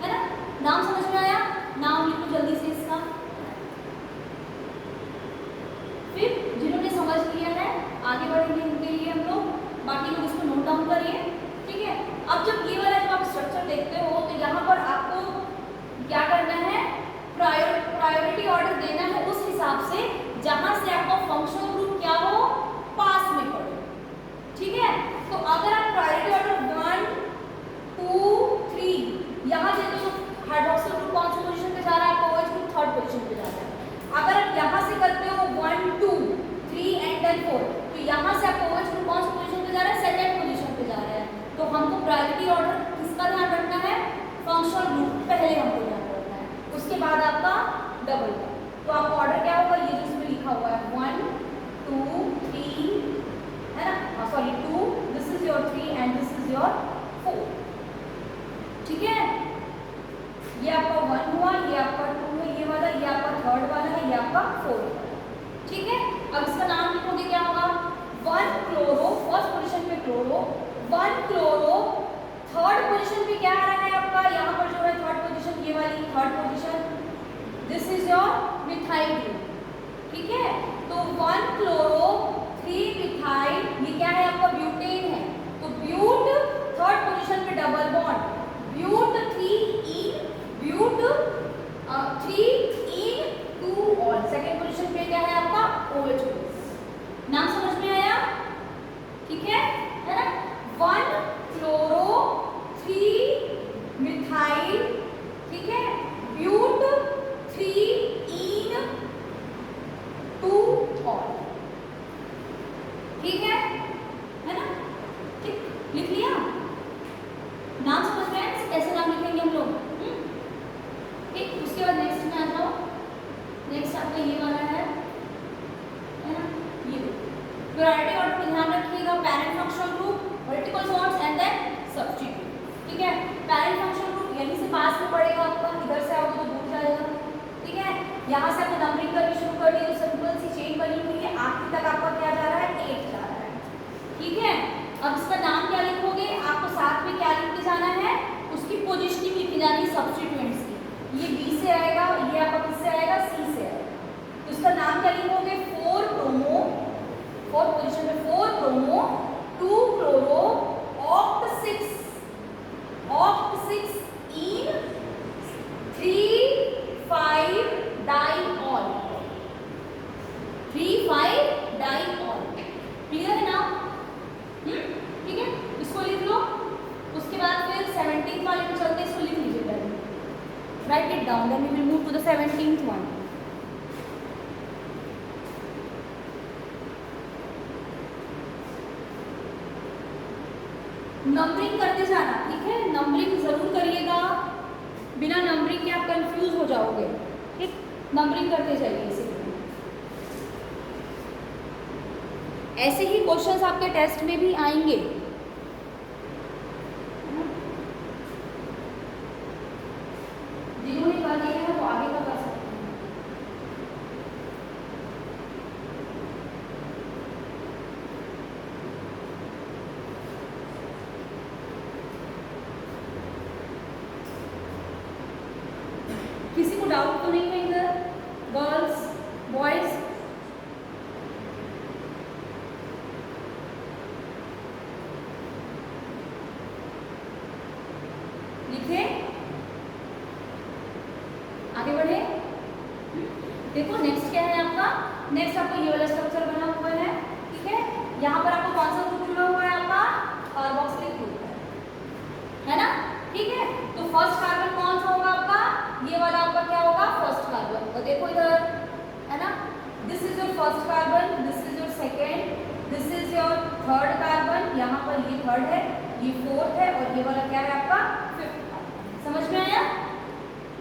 [SPEAKER 1] है ना। नाम समझ में आया, नाम लिखो जल्दी से इसका। फिर जिन्होंने समझ लिया है आगे बढ़ेंगे उनके लिए हम लोग, बाकी लोग इसको नोट डाउन करिए, ठीक है। अब जब ये वाला जब आप स्ट्रक्चर देखते हो तो यहाँ पर आपको क्या करना है, प्रायोरिटी ऑर्डर देना है उस हिसाब से जहां से आपका फंक्शनल ग्रुप क्या हो, पास में पड़े, ठीक है। तो अगर आप प्रायोरिटी ऑर्डर 1 2 3 यहाँ से तो हाइड्रोक्सिल ग्रुप कौन सी पोजीशन पे जा रहा है, आपका OH ग्रुप थर्ड पोजीशन पे जा रहा है। अगर आप यहाँ से करते हो 1 2 3 एंड देन 4, तो यहाँ से आपका OH ग्रुप कौन सी पोजीशन पे जा रहा है, सेकंड पोजीशन पे जा रहा है। तो हमको प्रायोरिटी ऑर्डर किसका ध्यान रखना है, फंक्शनल ग्रुप पहले हमको ध्यान रखना है, उसके बाद आपका डबल। तो आपका ऑर्डर क्या होगा, ये जो इसमें लिखा हुआ है 1 2 3, है ना, sorry 2, this is your 3 and this is your 4, ठीक है। ये आपका 1 हुआ, ये आपका 2 है, ये वाला, ये आपका थर्ड वाला है, ये आपका 4, ठीक है। अब इसका नाम लिखोगे क्या होगा, 1 क्लोरो, फर्स्ट पोजीशन पे क्लोरो, 1 क्लोरो, थर्ड पोजीशन पे क्या आ रहा है आपका, यहाँ पर जो है थर्ड पोजीशन, ये वाली third position, this is your methyl group, ठीक है। तो 1 क्लोरो 3 मिथाइल, ये क्या है आपका ब्यूटेन है, तो ब्यूट थर्ड पोजीशन पे double bond, but 3 ene, but 3 ene 2 ol, second position पे क्या है आपका OH ग्रुप। नाम समझ में आया, ठीक है ना। 1 क्लोरो 3 मिथाइल, ठीक है, ब्यूट 3 इन 2 ऑल, ठीक है ना, ठीक, लिख लिया। नाम समझ में आया, कैसे नाम लिखेंगे हम लोग, ठीक। उसके बाद नेक्स्ट में आ जाओ, नेक्स्ट आपका ये वाला है प्रायोरिटी ऑर्डर में ध्यान रखिएगा, parent functional group, multiple bonds and then substitute. ठीक है, पैरेंट फंक्शनल ग्रुप यहीं से पास में पड़ेगा आपका, इधर से आओगे तो दूर जाएगा। ठीक है, यहाँ से आपको नंबरिंग करनी शुरू कर दी, तो सिंपल सी चेन बनी हुई है, आखिर तक आपका क्या जा रहा है, 8 जा रहा है। ठीक है, अब इसका नाम क्या लिखोगे, आपको साथ में क्या लिख के जाना है, उसकी पोजिशनिंग लिखी जानी है सब्स्टिट्यूएंट्स की। ये बी से आएगा, ये आपका किससे आएगा, सी से आएगा। तो इसका नाम क्या लिखोगे, 4 प्रोमो, 4 पोजिशन में 4 प्रोमो 2 क्लोरो ऑक्ट 6 इन 3,5 डाइऑल, 3,5 डाइऑल। क्लियर है ना? ठीक है, इसको लिख लो। उसके बाद फिर 17th वाले पे चलते हैं, इसको लिख लीजिए पहले, write it down, then we will move to the 17th one. Numbering करते जाना, ठीक है, नंबरिंग जरूर करिएगा, बिना नंबरिंग के आप कंफ्यूज हो जाओगे। ठीक, नंबरिंग करते जाइए इसे। ऐसे ही क्वेश्चंस आपके टेस्ट में भी आएंगे। जिन्होंने कर दिया है वो आगे का कर सकते हैं। किसी को डाउट तो नहीं है इधर, गर्ल्स बॉयज? लिखे, आगे बढ़े। देखो नेक्स्ट क्या है आपका, नेक्स्ट आपको ये वाला स्ट्रक्चर बना हुआ है। ठीक है, यहाँ पर आपको कौन सा ग्रुप जुड़ा हुआ है, आपका कार्बोक्सिलिक ग्रुप है ना। ठीक है, तो फर्स्ट कार्बन कौन सा होगा आपका, ये वाला आपका क्या होगा, फर्स्ट कार्बन। तो देखो इधर है ना, this is your first carbon, this is your second, this is your third carbon, यहाँ पर ये थर्ड है, ये फोर्थ है, और ये वाला क्या है आपका फिफ्थ। समझ में आया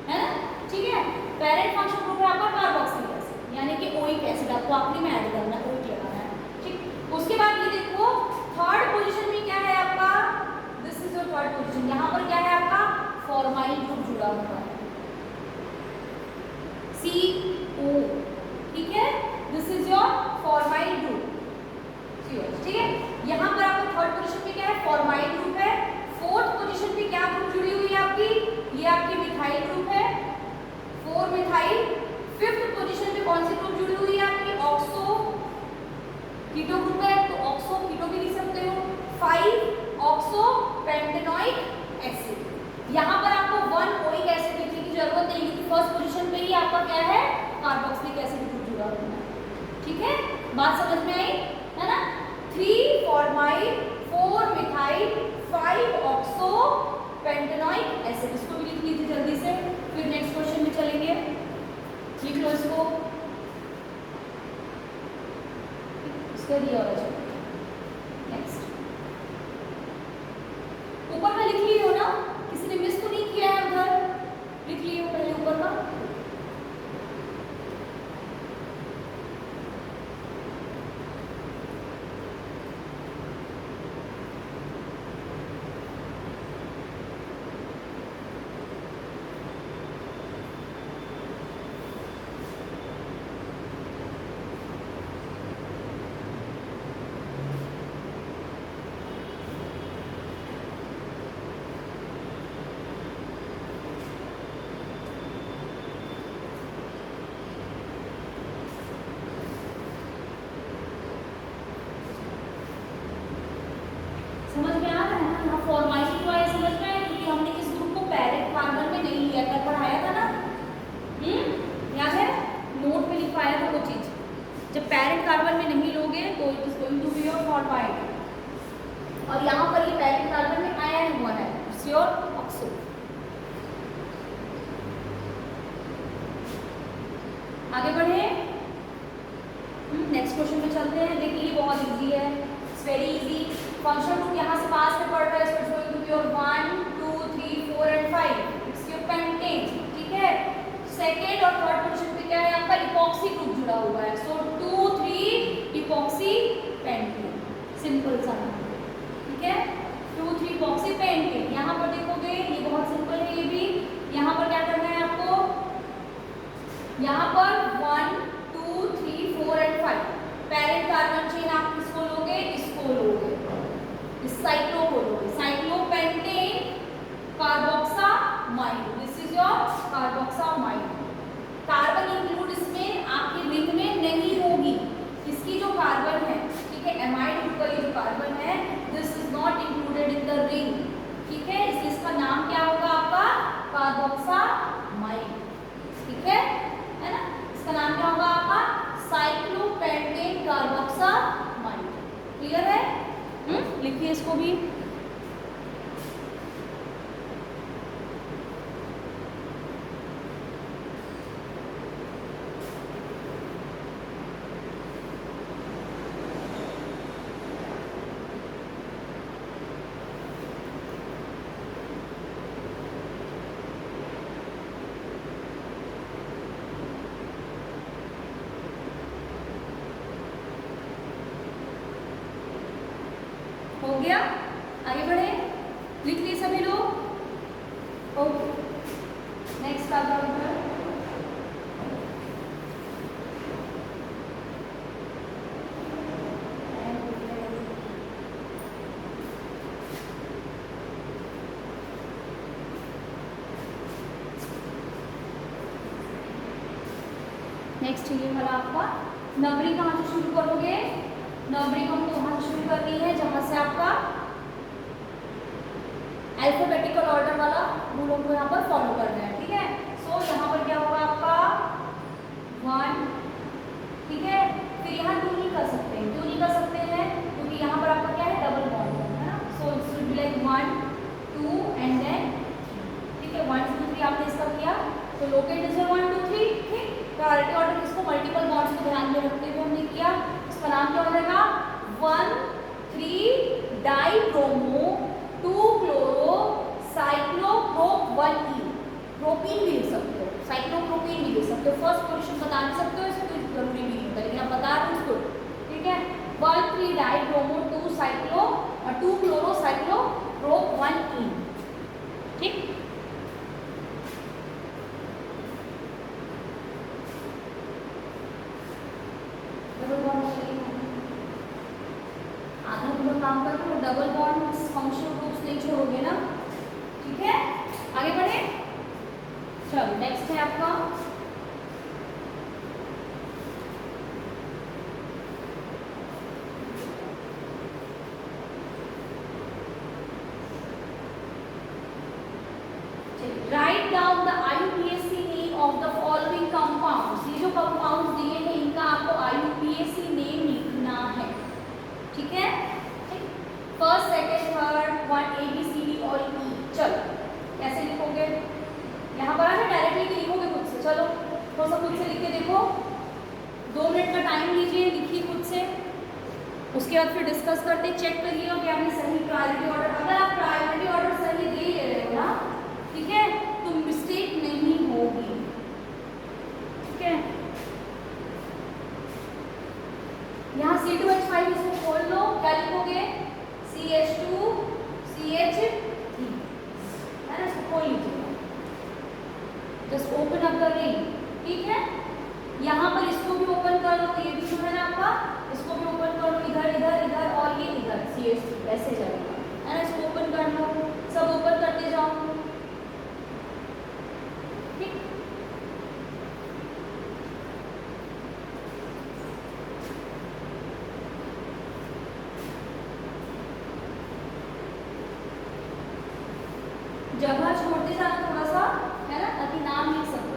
[SPEAKER 1] है ना? ठीक है, पेरेंट फंक्शन ग्रुप है आपका कार्बोक्सिलिक एसिड, यानी कि ओइक एसिड आपको आखिरी में ऐड करना है, ओइक लगाना है। ठीक, उसके बाद ये देखो थर्ड पोजीशन में क्या है आपका, this is your third position, यहाँ पर क्या है आपका फॉर्माइल ग्रुप जुड़ा हुआ है, CO। ठीक है, this is your formyl group, ठीक है। यहाँ पर आपको थर्ड पोजीशन में क्या है, फॉर्माइल ग्रुप है। फोर्थ पोजीशन पे क्या ग्रुप जुड़ी हुई है आपकी, ये आपकी मिथाइल ग्रुप है, 4 मिथाइल। फिफ्थ पोजीशन पे कौन सी ग्रुप जुड़ी हुई है आपकी, ऑक्सो कीटो ग्रुप है, तो ऑक्सो कीटो भी लिख सकते हो। 5 ऑक्सो पेंटेनोइक एसिड। यहाँ पर आपको 1 ओइक एसिड लिखने की जरूरत नहीं, क्योंकि फर्स्ट पोजीशन पे ही आपका क्या है, कार्बोक्सिलिक एसिड ग्रुप जुड़ा हुआ है। ठीक है, बात समझ में आई है ना। 3 formyl, 4 methyl, 5 oxo pentanoic acid, इसको भी लिख लीजिए जल्दी से, फिर नेक्स्ट क्वेश्चन में चलेंगे। लिख लो इसको, इसका दिया हुआ है। नेक्स्ट ऊपर का लिख लिए हो ना, किसी ने मिस तो नहीं किया है उधर, लिख लिए हो पहले ऊपर का। समझ में आ रहा है ना, फॉर्माइल हुआ है, समझ में आया, क्योंकि हमने इस ग्रुप को पेरेंट कार्बन में नहीं लिया था, पढ़ाया था ना, याद है, नोट में लिखवाया था वो चीज। जब पेरेंट कार्बन में नहीं लोगे तो it is going to be your formyl, और यहाँ पर ये पेरेंट कार्बन में आयन हुआ है, इट्स योर ऑक्सो। आगे बढ़े, नेक्स्ट क्वेश्चन पे चलते हैं। देखिए ये बहुत इजी है, it's very easy. Function group यहाँ से पास में पढ़ रहा है, it's going to be your 1 2 3 4 and 5, it's your pentene. ठीक है, सेकेंड और थर्ड पोजीशन पे क्या है आपका, इपॉक्सी ग्रुप जुड़ा हुआ है, सो 2 3 इपॉक्सी टेबल्स आने होंगे, ठीक है। 2 3 बॉक्स से पेंटिंग, यहाँ पर देखोगे ये बहुत सिंपल है ये भी। यहाँ पर क्या करना है आपको, यहाँ पर 1 2 3 4 एंड 5 पेरेंट कार्बन चेन आप किसको लोगे, इसको लोगे, इस साइक्लो को लोगे, cyclopentane carboxamide, this is your carboxamide. Carbon include इसमें आपकी रिंग में नहीं होगी, इसकी जो कार्बन है, ठीक है, एमाइड ग्रुप का ये जो कार्बन है, this is not included in the ring, ठीक है, इसलिए इसका नाम क्या होगा आपका, कार्बोक्सामाइड, ठीक है ना। इसका नाम क्या होगा आपका, साइक्लोपेंटेन कार्बोक्सामाइड। क्लियर है? लिखिए इसको भी। हो गया, आगे बढ़े, लिख लिए सभी लोग। ओके, नेक्स्ट का नेक्स्ट ये वाला आपका नंबरिंग कहाँ से शुरू करोगे, नंबरिंग हमको वहाँ से शुरू करनी है जहाँ से आपका अल्फाबेटिकल ऑर्डर वाला रूल हमको यहाँ पर फॉलो करना है, ठीक है। सो यहाँ पर क्या होगा आपका 1, ठीक है, फिर यहाँ 2 नहीं कर सकते हैं, क्यों नहीं कर सकते हैं, क्योंकि यहाँ पर आपका क्या है, डबल बॉन्ड है ना। So it's will be like 1 2 and then, ठीक है, 1 2 3 आपने इसका किया, तो लोकेट इज 1 2 3, ठीक। प्रायोरिटी ऑर्डर किसको, मल्टीपल बॉन्ड्स को ध्यान में रखते हुए हमने किया, इसका नाम क्या हो जाएगा, 1 3 डाइब्रोमो 2 क्लोरो साइक्लोप्रोप 1E, प्रोपीन भी लिख सकते हो, साइक्लोप्रोपीन भी लिख सकते हो, फर्स्ट पोजीशन बता नहीं सकते हो, इसको जरूरी भी नहीं होता, लेकिन आप बता रहे हो इसको, ठीक है। 1 3 डाइब्रोमो 2 साइक्लो और 2 क्लोरो साइक्लोप्रोप 1E, ठीक। आधा पूरा काम करके वो डबल बॉन्ड फंक्शनल ग्रुप्स नहीं छोड़ोगे ना, ठीक है। आगे बढ़े, चलो नेक्स्ट है आपका write down the IUPAC name of the following compounds. ये जो कंपाउंड्स दिए हैं इनका आपको IUPAC नेम लिखना है, ठीक है। First second third 1 A B C D और E। चलो कैसे लिखोगे, यहाँ पर आके डायरेक्टली लिखोगे खुद से, चलो थोड़ा सा खुद से लिख के देखो, 2 मिनट का टाइम लीजिए, लिखिए खुद से, उसके बाद फिर डिस्कस करते, चेक करिएगा कि आपने सही प्रायोरिटी ऑर्डर, अगर आप प्रायोरिटी ऑर्डर सही दे रहे हो ना, ठीक है, तो मिस्टेक नहीं होगी, ठीक है। यहाँ C2H5 इसको खोल लो, क्या लिखोगे, CH2 CH3, है ना, इसको खोल लीजिएगा, just open up the ring, ठीक है। यहाँ पर इसको भी ओपन कर लो, ये भी जो है ना आपका, इसको भी ओपन कर लो, इधर इधर इधर और ये इधर CH3, ऐसे जाएगा, है ना, इसको ओपन कर लो, सब ओपन करते जाओ, ठीक। जगह छोड़ते जाना थोड़ा सा, है ना, ताकि नाम लिख सको।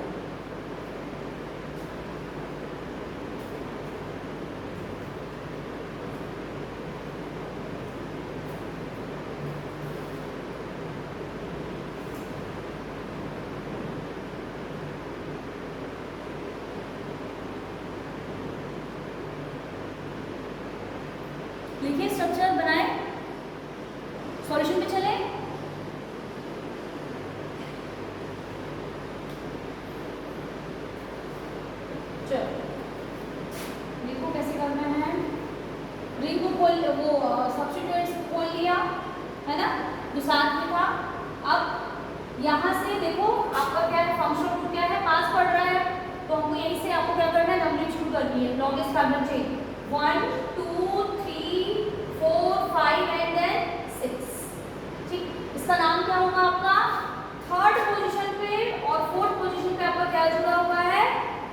[SPEAKER 1] लिखिए, स्ट्रक्चर बनाए, सॉल्यूशन पे चले। चलो लिखो कैसे करना है, रिंग को सब्स्टिट्यूएंट्स खोल लिया, है ना, जो साथ में था। अब यहाँ से देखो आपका क्या है, फंक्शनल ग्रुप क्या है, 5 पढ़ रहा है, तो हमको यहीं से आपको क्या करना है, नंबरिंग शुरू करनी है। Longest carbon chain 1 2 3 4 5 and then 6। ठीक, इसका नाम क्या होगा आपका, थर्ड पोजीशन पे और फोर्थ पोजीशन पे आपका क्या जुड़ा हुआ है,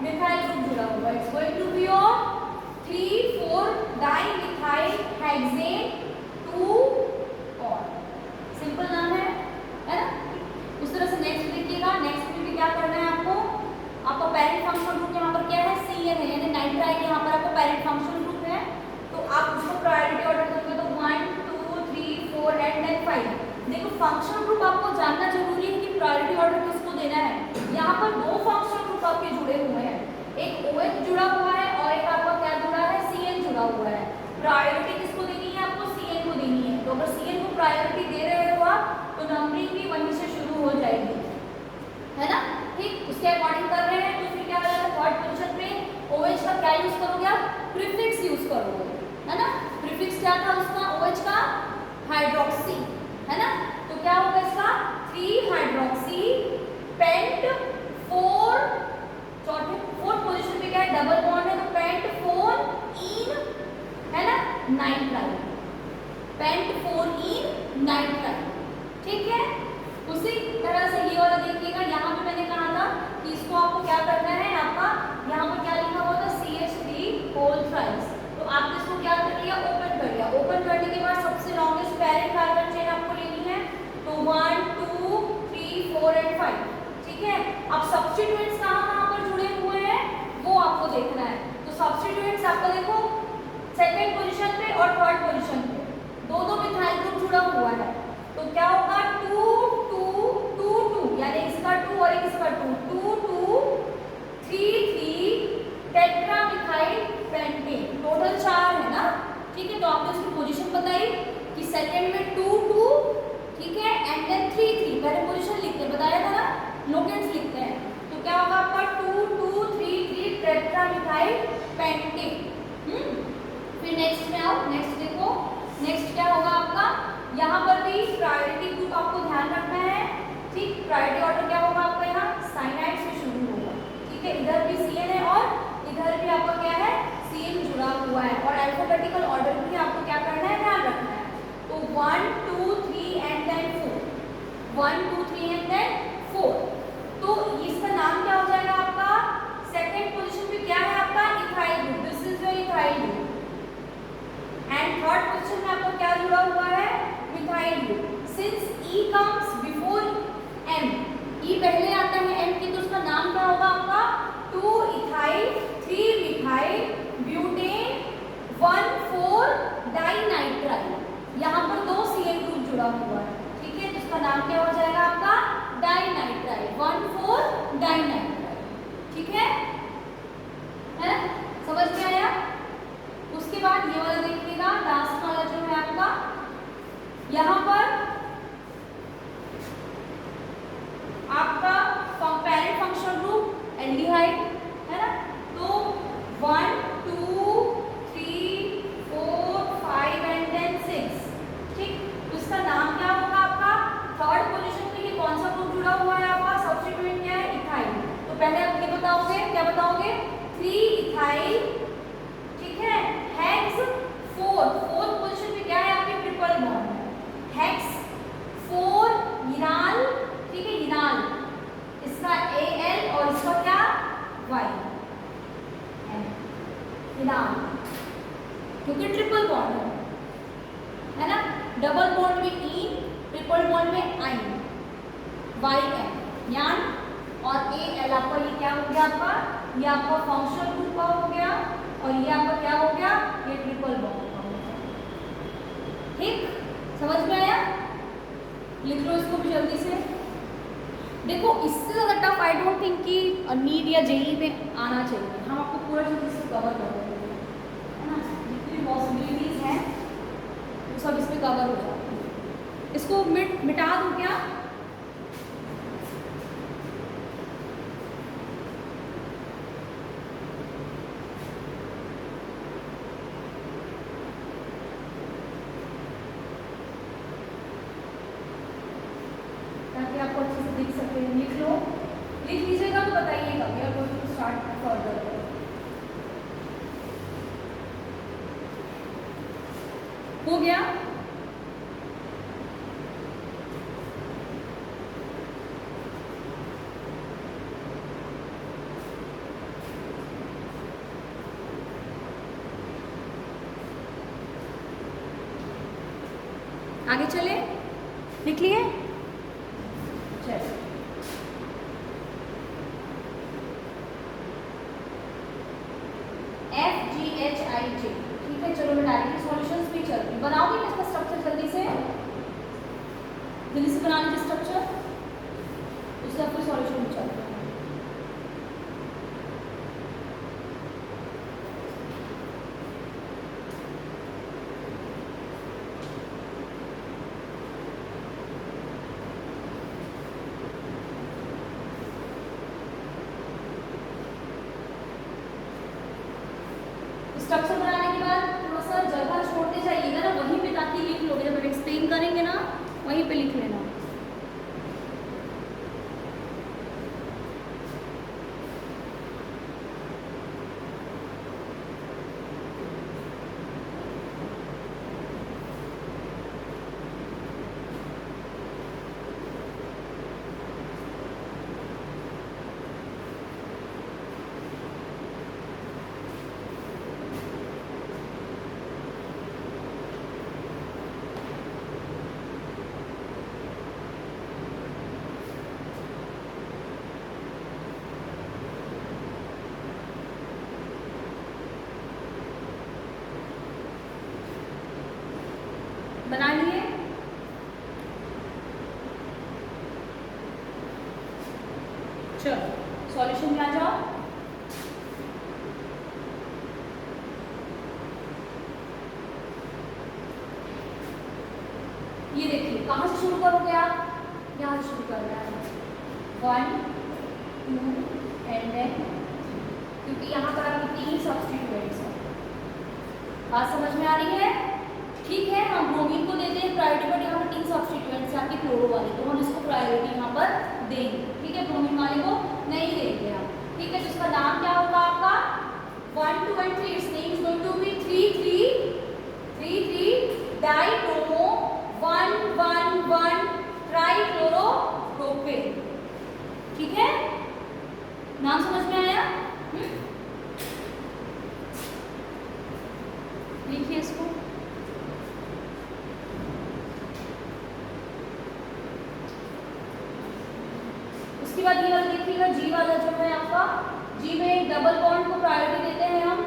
[SPEAKER 1] मिथाइल ग्रुप जुड़ा हुआ है। It's going to be your 3,4 dimethyl hexane 2 और सिंपल नाम है ना। उस तरह से नेक्स्ट देखिएगा, नेक्स्ट में भी क्या करना है आपको, आपका पेरेंट फंक्शनल ग्रुप यहाँ पर क्या है, CN है, यानी नाइट्राइल यहाँ पर आपका पेरेंट फंक्शनल ग्रुप है। तो आप उसको प्रायोरिटी ऑर्डर करोगे तो 1 2 3 4 एंड देन 5। देखो फंक्शनल ग्रुप आपको जानना जरूरी है कि प्रायोरिटी ऑर्डर किसको देना है। यहाँ पर 2 फंक्शनल ग्रुप आपके जुड़े हुए हैं, एक OH जुड़ा हुआ है और एक आपका क्या जुड़ा है, CN जुड़ा हुआ है। प्रायोरिटी किसको देनी है, आपको CN को देनी है। तो अगर CN को प्रायोरिटी दे रहे हो आप तो नंबरिंग भी वहीं से शुरू हो जाएगी, है ना। ठीक, उसके अकॉर्डिंग कर रहे हैं तो फिर क्या करेगा, थर्ड पोजीशन पे OH का क्या यूज करोगे आप, प्रीफिक्स यूज करोगे, है ना। प्रीफिक्स क्या था उसका, OH का हाइड्रोक्सी, है ना। तो क्या होगा इसका 3 हाइड्रोक्सी पेंट 4, चौथे फोर्थ पोजीशन पे क्या है, डबल बॉन्ड है, तो पेंट 4 इन, है ना, नाइट्राइल, पेंट 4 इन नाइट्राइल। ठीक है, उसी तरह से ये वाला देखिएगा, यहाँ पे मैंने कहा था कि इसको आपको क्या करना है, आपका यहाँ पर क्या लिखा हुआ था, CH3 होल थ्राइस। तो आपने इसको क्या कर लिया, ओपन कर लिया। ओपन करने के बाद सबसे लॉन्गेस्ट पेरेंट कार्बन चेन आपको लेनी है, तो 1 2 3 4 एंड 5। ठीक है, अब सब्स्टिट्यूएंट्स कहाँ पर जुड़े हुए हैं वो आपको देखना है। तो सब्स्टिट्यूएंट्स आपको देखो सेकंड पोजीशन पे और थर्ड पोजीशन पे दो मिथाइल ग्रुप जुड़ा हुआ है। तो क्या होगा 2 2 2 2, यानी इसका 2 और एक इसका 2 2 2 3 3 टेट्रा मिथाइल पेंटेन, टोटल 4 है ना। ठीक है, तो आपने इसकी पोजीशन बताई कि सेकंड में 2 2, ठीक है, एंड देन 3 3, पहले पोजीशन लिखते बताया था ना, लोकेट्स लिखते हैं। तो क्या होगा आपका 2 2 3 3 टेट्रा मिथाइल पेंटेन। फिर नेक्स्ट में आओ, नेक्स्ट देखो, नेक्स्ट क्या होगा आपका, यहाँ पर भी प्रायोरिटी ग्रुप आपको ध्यान रखना है। ठीक, प्रायोरिटी ऑर्डर क्या होगा आपका, यहाँ साइनाइड से शुरू होगा। ठीक है, इधर भी CN है और इधर भी आपका क्या है, CN जुड़ा हुआ है, और अल्फाबेटिकल ऑर्डर भी आपको क्या करना है, ध्यान रखना है। तो 1 2 3 एंड देन 4, 1 2 3 एंड देन 4। तो इसका नाम क्या हो जाएगा आपका, सेकंड पोजीशन पे क्या है आपका, ethyl group, this is your ethyl group. And third position में आपको क्या जुड़ा हुआ है, methyl group. Since E comes before M, E पहले आता है M की, तो उसका नाम क्या होगा आपका 2 इथाइल 3 मिथाइल ब्यूटेन 1 4 डाइनाइट्राइल। यहाँ पर 2 CN ग्रुप जुड़ा हुआ है। ठीक है, तो इसका नाम क्या हो जाएगा आपका डाइनाइट्राइल, 1 4 डाइनाइट्राइल। ठीक है, समझ में आया। उसके बाद ये वाला देखिएगा, लास्ट वाला जो है आपका, यहाँ पर आपका पेरेंट फंक्शनल ग्रुप एल्डिहाइड, है ना। तो 1 2 3 4 5 एंड देन 6। ठीक, तो इसका नाम क्या होगा आपका, थर्ड पोजीशन पे ये कौन सा ग्रुप जुड़ा हुआ है आपका, सब्स्टिट्यूएंट क्या है, इथाइल। तो पहले आप ये बताओगे, क्या बताओगे, 3 इथाइल, ठीक है, हेक्स 4 पोजीशन पे क्या है आपके, ट्रिपल बॉन्ड, हेक्स 4 इनाल। ठीक है, इनाल, इसका Al और इसका क्या Y, इनाल, क्योंकि ट्रिपल बॉन्ड है ना। डबल बॉन्ड में इन, ट्रिपल बॉन्ड में आइन, YN यान, और Al आपका ये क्या हो गया आपका, ये आपका फंक्शनल ग्रुप का हो गया, और ये आपका क्या हो गया, ये ट्रिपल बॉन्ड का हो गया। ठीक, समझ में आया, लिख लो इसको भी जल्दी से। देखो इससे ज़्यादा टफ आई डोंट थिंक कि नीट या जेई में आना चाहिए, हम आपको पूरा जल्दी से कवर कर देंगे, है ना। जितनी पॉसिबिलिटीज़ हैं वो सब इसमें कवर हो जाती है। इसको मिटा दूँ क्या, लिख लो, लिख लीजिएगा तो बताइएगा। We are going to start further. हो गया? आगे चले, लिख लिए? चलो FGHIJ, ठीक है। चलो मैं डायरेक्टली सॉल्यूशंस भी चलती हूँ। बनाओगे ना इसका स्ट्रक्चर जल्दी से बना लीजिए स्ट्रक्चर, उससे आपको सॉल्यूशन भी चलता है। स्ट्रक्चर बनाने के बाद थोड़ा सा जगह छोड़ते जाइएगा ना वहीं पे, ताकि लिख लोगे। जब एक्सप्लेन करेंगे ना वहीं पे लिख लेना। बना लिए? चलो सॉल्यूशन में आ जाओ। ये देखिए कहाँ से शुरू करोगे आप? यहाँ से शुरू करना है। 1 2 एंड देन, क्योंकि यहाँ पर आपकी 3 सब्स्टिट्यूएंट्स हैं। बात समझ में आ रही है? ठीक है, हम ब्रोमीन को देते हैं प्रायोरिटी, बट यहाँ पर 3 सब्स्टिट्यूएंट्स आपके क्लोरो वाले, तो हम इसको प्रायोरिटी यहाँ पर देंगे। ठीक है, ब्रोमीन वाले को नहीं देंगे आप। ठीक है, तो इसका नाम क्या होगा आपका? 1 2 and 3, it's name is going to be 3 dibromo 1 trichloropropane. ठीक है, नाम समझ में आया? लिखिए इसको। उसके बाद ये वाला देखिएगा, जी वाला जो है आपका, जी में डबल बॉन्ड को प्रायोरिटी देते हैं हम।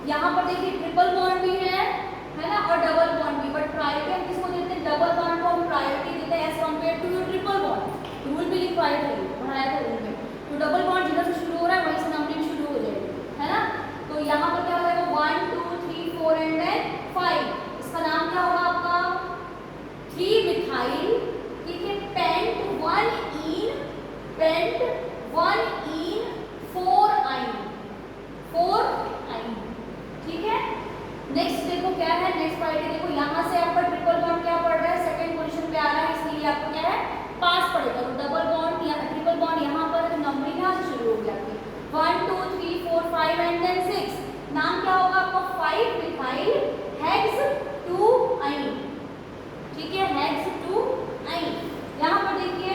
[SPEAKER 1] यहाँ पर देखिए ट्रिपल बॉन्ड भी है ना, और डबल बॉन्ड भी, बट प्रायोरिटी हम किसको देते हैं? डबल बॉन्ड को हम प्रायोरिटी देते हैं as compared to triple bond. Rule भी लिखवाया था, पढ़ाया था रूल में। तो डबल बॉन्ड जिधर से शुरू हो रहा है वहीं से नंबरिंग शुरू हो जाएगी, है ना। तो यहाँ पर क्या हो जाएगा? 1 2 3 4 एंड देन 5। इसका नाम क्या होगा आपका? 3 मिथाइल, ठीक है, पेंट 1 इन 4 आइन, ठीक है। नेक्स्ट देखो क्या है, नेक्स्ट प्रायोरिटी देखो, यहाँ से आपका ट्रिपल बॉन्ड क्या पड़ रहा है? सेकंड पोजीशन पे आ रहा है, इसलिए आपको क्या है? पास पड़ेगा। तो डबल बॉन्ड या ट्रिपल बॉन्ड यहाँ पर, तो नंबरिंग यहाँ से शुरू हो गया आपकी 1 2 3 4 5 एंड देन 6। नाम क्या होगा आपका? 5 मिथाइल हेक्स 2 आइन, ठीक है, हेक्स 2 आइन। यहाँ पर देखिए,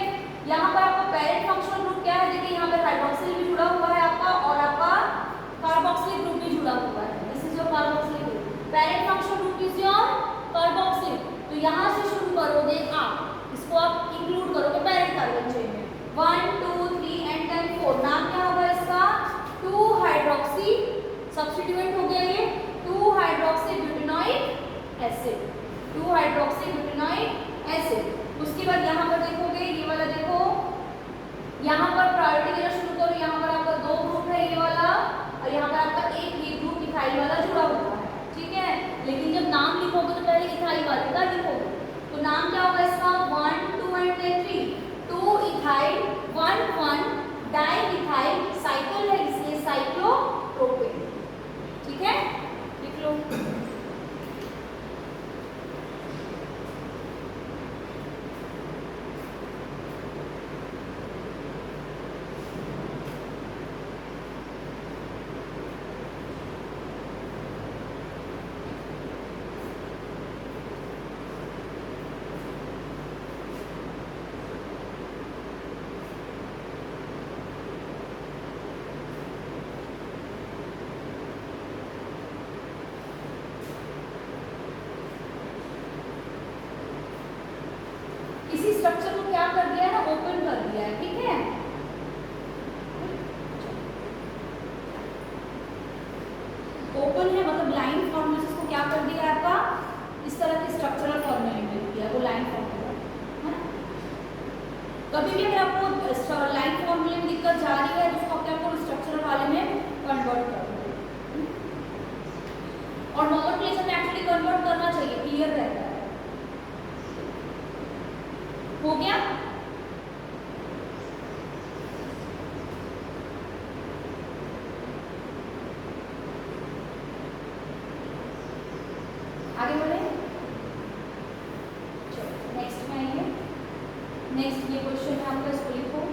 [SPEAKER 1] यहाँ पर आपका पेरेंट फंक्शनल ग्रुप क्या है? देखिए यहाँ पर हाइड्रोक्सिल भी जुड़ा हुआ है आपका, और आपका कार्बोक्सिलिक ग्रुप भी जुड़ा हुआ है। This is your carboxylic group. Parent functional group is your carboxyl. तो यहाँ से शुरू करोगे आप, इसको आप इंक्लूड करोगे पेरेंट कार्बन चेन में। 1 2 3 एंड देन 4। नाम क्या होगा इसका? 2 हाइड्रोक्सी, सब्स्टिट्यूएंट हो गया ये, 2 हाइड्रोक्सी ब्यूटेनॉइक एसिड, 2 हाइड्रोक्सी ब्यूटेनॉइक एसिड। उसके बाद यहाँ पर देखोगे, ये वाला देखो, यहाँ पर प्रायोरिटी देना शुरू करो। यहाँ पर आपका 2 ग्रुप है, ये वाला, और यहाँ पर आपका एक ये ग्रुप इथाइल वाला जुड़ा हुआ है, ठीक है। लेकिन जब नाम लिखोगे तो पहले इथाइल वाले का लिखोगे। तो नाम क्या होगा इसका? 1 2 and then 3, 2 ethyl 1 diethyl, cycle है इसलिए साइक्लोप्रोपेन, ठीक है, लिख लो। स्ट्रक्चर को क्या कर दिया है ना, ओपन कर दिया है, ठीक है। ओपन है मतलब लाइन फॉर्मूले को क्या कर दिया है आपका, इस तरह के स्ट्रक्चरल फॉर्मूले में दिया, वो लाइन फॉर्मूला है ना। कभी भी अगर आपको लाइन फॉर्मूले में दिक्कत जा रही है तो उसको आपको स्ट्रक्चरल वाले में कन्वर्ट कर दो, और नोमेनक्लेचर में एक्चुअली कन्वर्ट करना चाहिए, क्लियर रहता है। हो गया? आगे बढ़े, चलो नेक्स्ट में आइए। नेक्स्ट ये क्वेश्चन है आपका, इसको लिखो।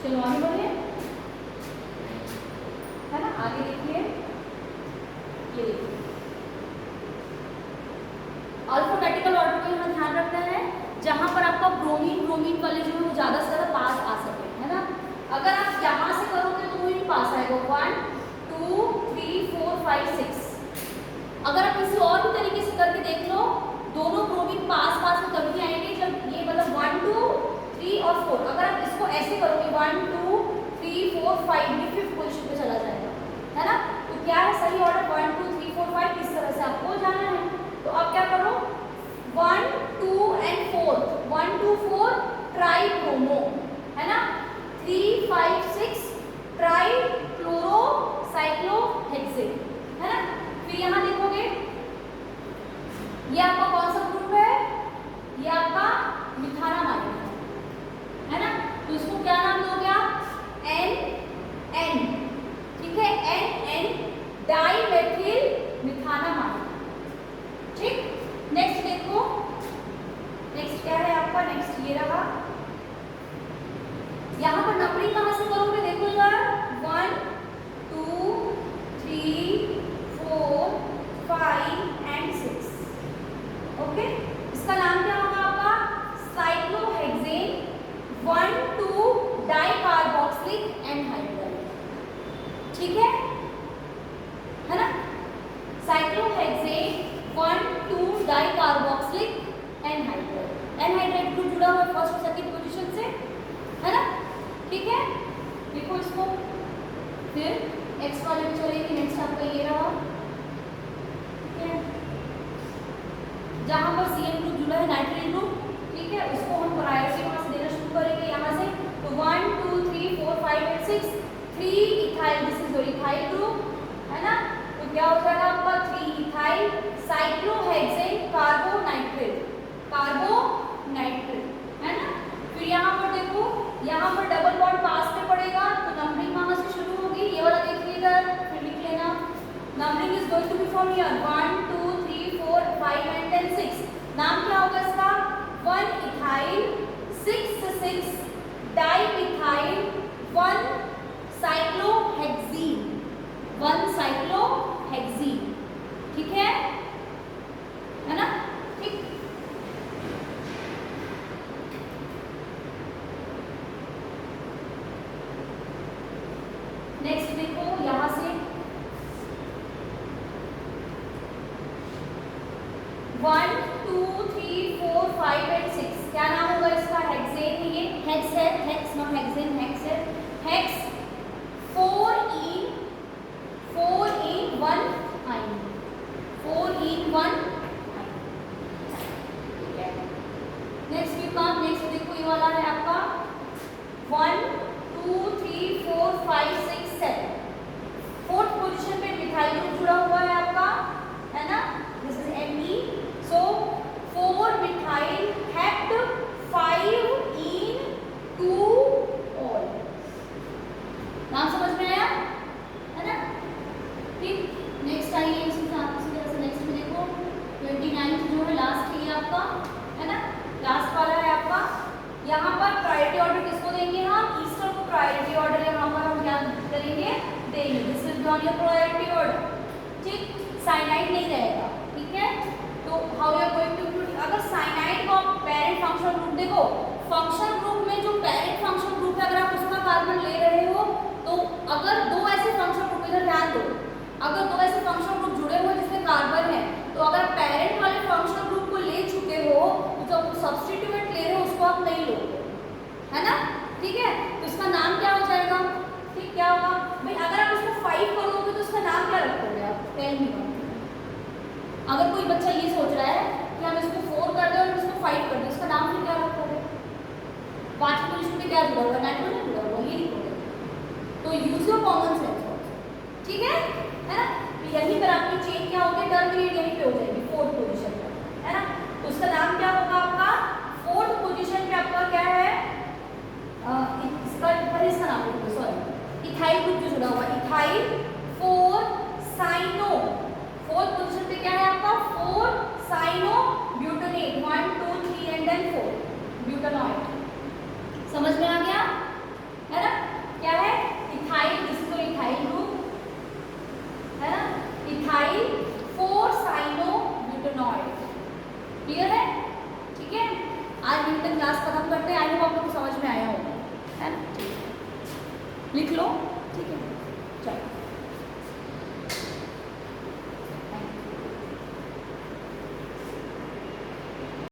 [SPEAKER 1] चलो आगे बढ़िए, है ना। आगे देखिए, ये देखिए अल्फाबेटिकल ऑर्डर को यहाँ ध्यान रखना है, जहां पर आपका ब्रोमीन वाले जो है वो ज्यादा से ज्यादा पास आ सके, है ना। अगर आप यहाँ से करोगे तो वो ही पास आएगा, 1 2 3 4 5 6। अगर आप किसी और भी तरीके से करके देख लो, दोनों ब्रोमीन पास में तभी आएंगे जब ये मतलब 1 2 3 और 4। अगर आप इसको ऐसे करोगे 1 2 3 4 5, ये 5th पोजीशन पे चला जाएगा, है ना। तो क्या है सही ऑर्डर, 1 2 3 4 5, इस तरह से आपको जाना है। तो अब क्या करो, 1 2 and 4, 1 2 4 ट्राई ब्रोमो, है ना। 3 5 6 ट्राई क्लोरो साइक्लोहेक्सेन, है ना। फिर यहाँ देखोगे ये आपका कौन सा ग्रुप है, ये आपका मिथानामाइड है ना। तो इसको क्या नाम दोगे आप, NN, ठीक है, NN डाइमेथिल मिथानामाइड, ठीक। नेक्स्ट देखो, नेक्स्ट क्या है आपका, नेक्स्ट ये रहा। यहाँ पर नंबरिंग कहाँ से करोगे, देखो यार, 1 2 3 4 5 and 6, ओके। इसका नाम क्या होगा आपका, साइक्लोहेक्सेन 1 2 डाइकार्बोक्सिलिक एनहाइड्राइड, ठीक है ना। Cyclohexane 1 2 dicarboxylic anhydride, anhydride group जुड़ा हुआ है फर्स्ट और सेकंड पोजीशन से, है ना, ठीक है। देखो इसको, फिर नेक्स्ट वाले में चलेंगे। नेक्स्ट आपका ये रहा, ठीक है, जहां पर CN ग्रुप जुड़ा है, नाइट्रोजन ग्रुप, ठीक है, उसको हम प्रायोरिटी वहां से देना शुरू करेंगे यहाँ से। तो 1 2 3 4 5 and 6, 3 ethyl, this is your ethyl group, है ना। तो क्या हो जाएगा आपका 3 इथाइल साइक्लोहेक्सेन कार्बोनाइट्रेट, है ना। फिर यहाँ पर देखो, यहाँ पर डबल बॉन्ड पास में पड़ेगा, तो नंबरिंग वहां से शुरू होगी, ये वाला देखिएगा, फिर लिख लेना। Numbering is going to be from here 1 2 3 4 5 and then 6। नाम क्या होगा इसका, 1 इथाइल 6 6 डाइमिथाइल 1 साइक्लोहेक्सीन, 1 साइक्लोहेक्सीन, ठीक है। 5 एंड 6, क्या नाम होगा इसका? हेक्सेन है, ये हेक्स है, हेक्स नॉट हेक्सेन, हेक्स है। हेक्स 4 in 1 आइन, 4 in 1 आइन, ठीक है। नेक्स्ट भी काम, नेक्स्ट देखो ये वाला है आपका 1 2 3 4 5 6 7, फोर्थ पोजीशन पे मिथाइल ग्रुप जुड़ा हुआ है आपका, है ना, this is Me, so 4 methyl hex 5 in 2 ol. नाम समझ में आया, है ना, ठीक। नेक्स्ट आइए इसी तरह से नेक्स्ट में देखो 29 जो है लास्ट है ये आपका, है ना, लास्ट वाला है आपका। यहाँ पर प्रायोरिटी ऑर्डर किसको देंगे हम? ईस्टर को प्रायोरिटी ऑर्डर यहाँ पर हम क्या करेंगे? देंगे। This will be on your priority order, ठीक। साइनाइड नहीं रहेगा, ठीक है। तो how you are going to include, अगर साइनाइड को पेरेंट फंक्शनल ग्रुप, देखो फंक्शनल ग्रुप में जो पेरेंट फंक्शनल ग्रुप है अगर आप उसका कार्बन ले रहे हो तो अगर दो ऐसे फंक्शनल ग्रुप, इधर ध्यान दो, अगर दो ऐसे फंक्शनल ग्रुप जुड़े हुए जिसमें कार्बन है तो अगर पेरेंट वाले फंक्शनल ग्रुप को ले चुके हो तो जब सब्स्टिट्यूएंट ले रहे हो उसको आप नहीं लोगे, है ना, ठीक है। तो इसका नाम क्या हो जाएगा? ठीक, क्या होगा भाई? अगर आप उसको 5 करोगे तो उसका नाम क्या रखोगे आप? Tell me. अगर कोई बच्चा ये सोच रहा है कि हम इसको 4 कर दें और इसको 5 कर दें, उसका नाम फिर क्या रखोगे? 5 पोजीशन पे क्या जुड़ा हुआ है? नाइट्रोजन जुड़ा हुआ, ये लिखोगे। तो यूज योर कॉमन सेंस, ठीक है ना। तो यहीं पर आपकी चेन क्या होगी? टर्मिनेट यहीं पे हो जाएगी 4th पोजीशन पर, है ना। तो उसका नाम क्या होगा आपका? 4th पोजीशन पे आपका क्या है? इसका नाम लिखो, सॉरी, इथाइल ग्रुप जो जुड़ा हुआ है, इथाइल 4 साइनो, 4th पोजीशन पे क्या है आपका? 4 साइनो ब्यूटानेट, 1 2 3 एंड देन 4 ब्यूटानॉइड। समझ में आ गया, है ना। क्या है? Ethyl, this is ethyl group, है ना, इथाइल 4 साइनो ब्यूटानॉइड। क्लियर है, ठीक है। आज मिनटन क्लास खत्म करते हैं। आई होप आप लोग को समझ में आया होगा, है ना। लिख लो, ठीक है।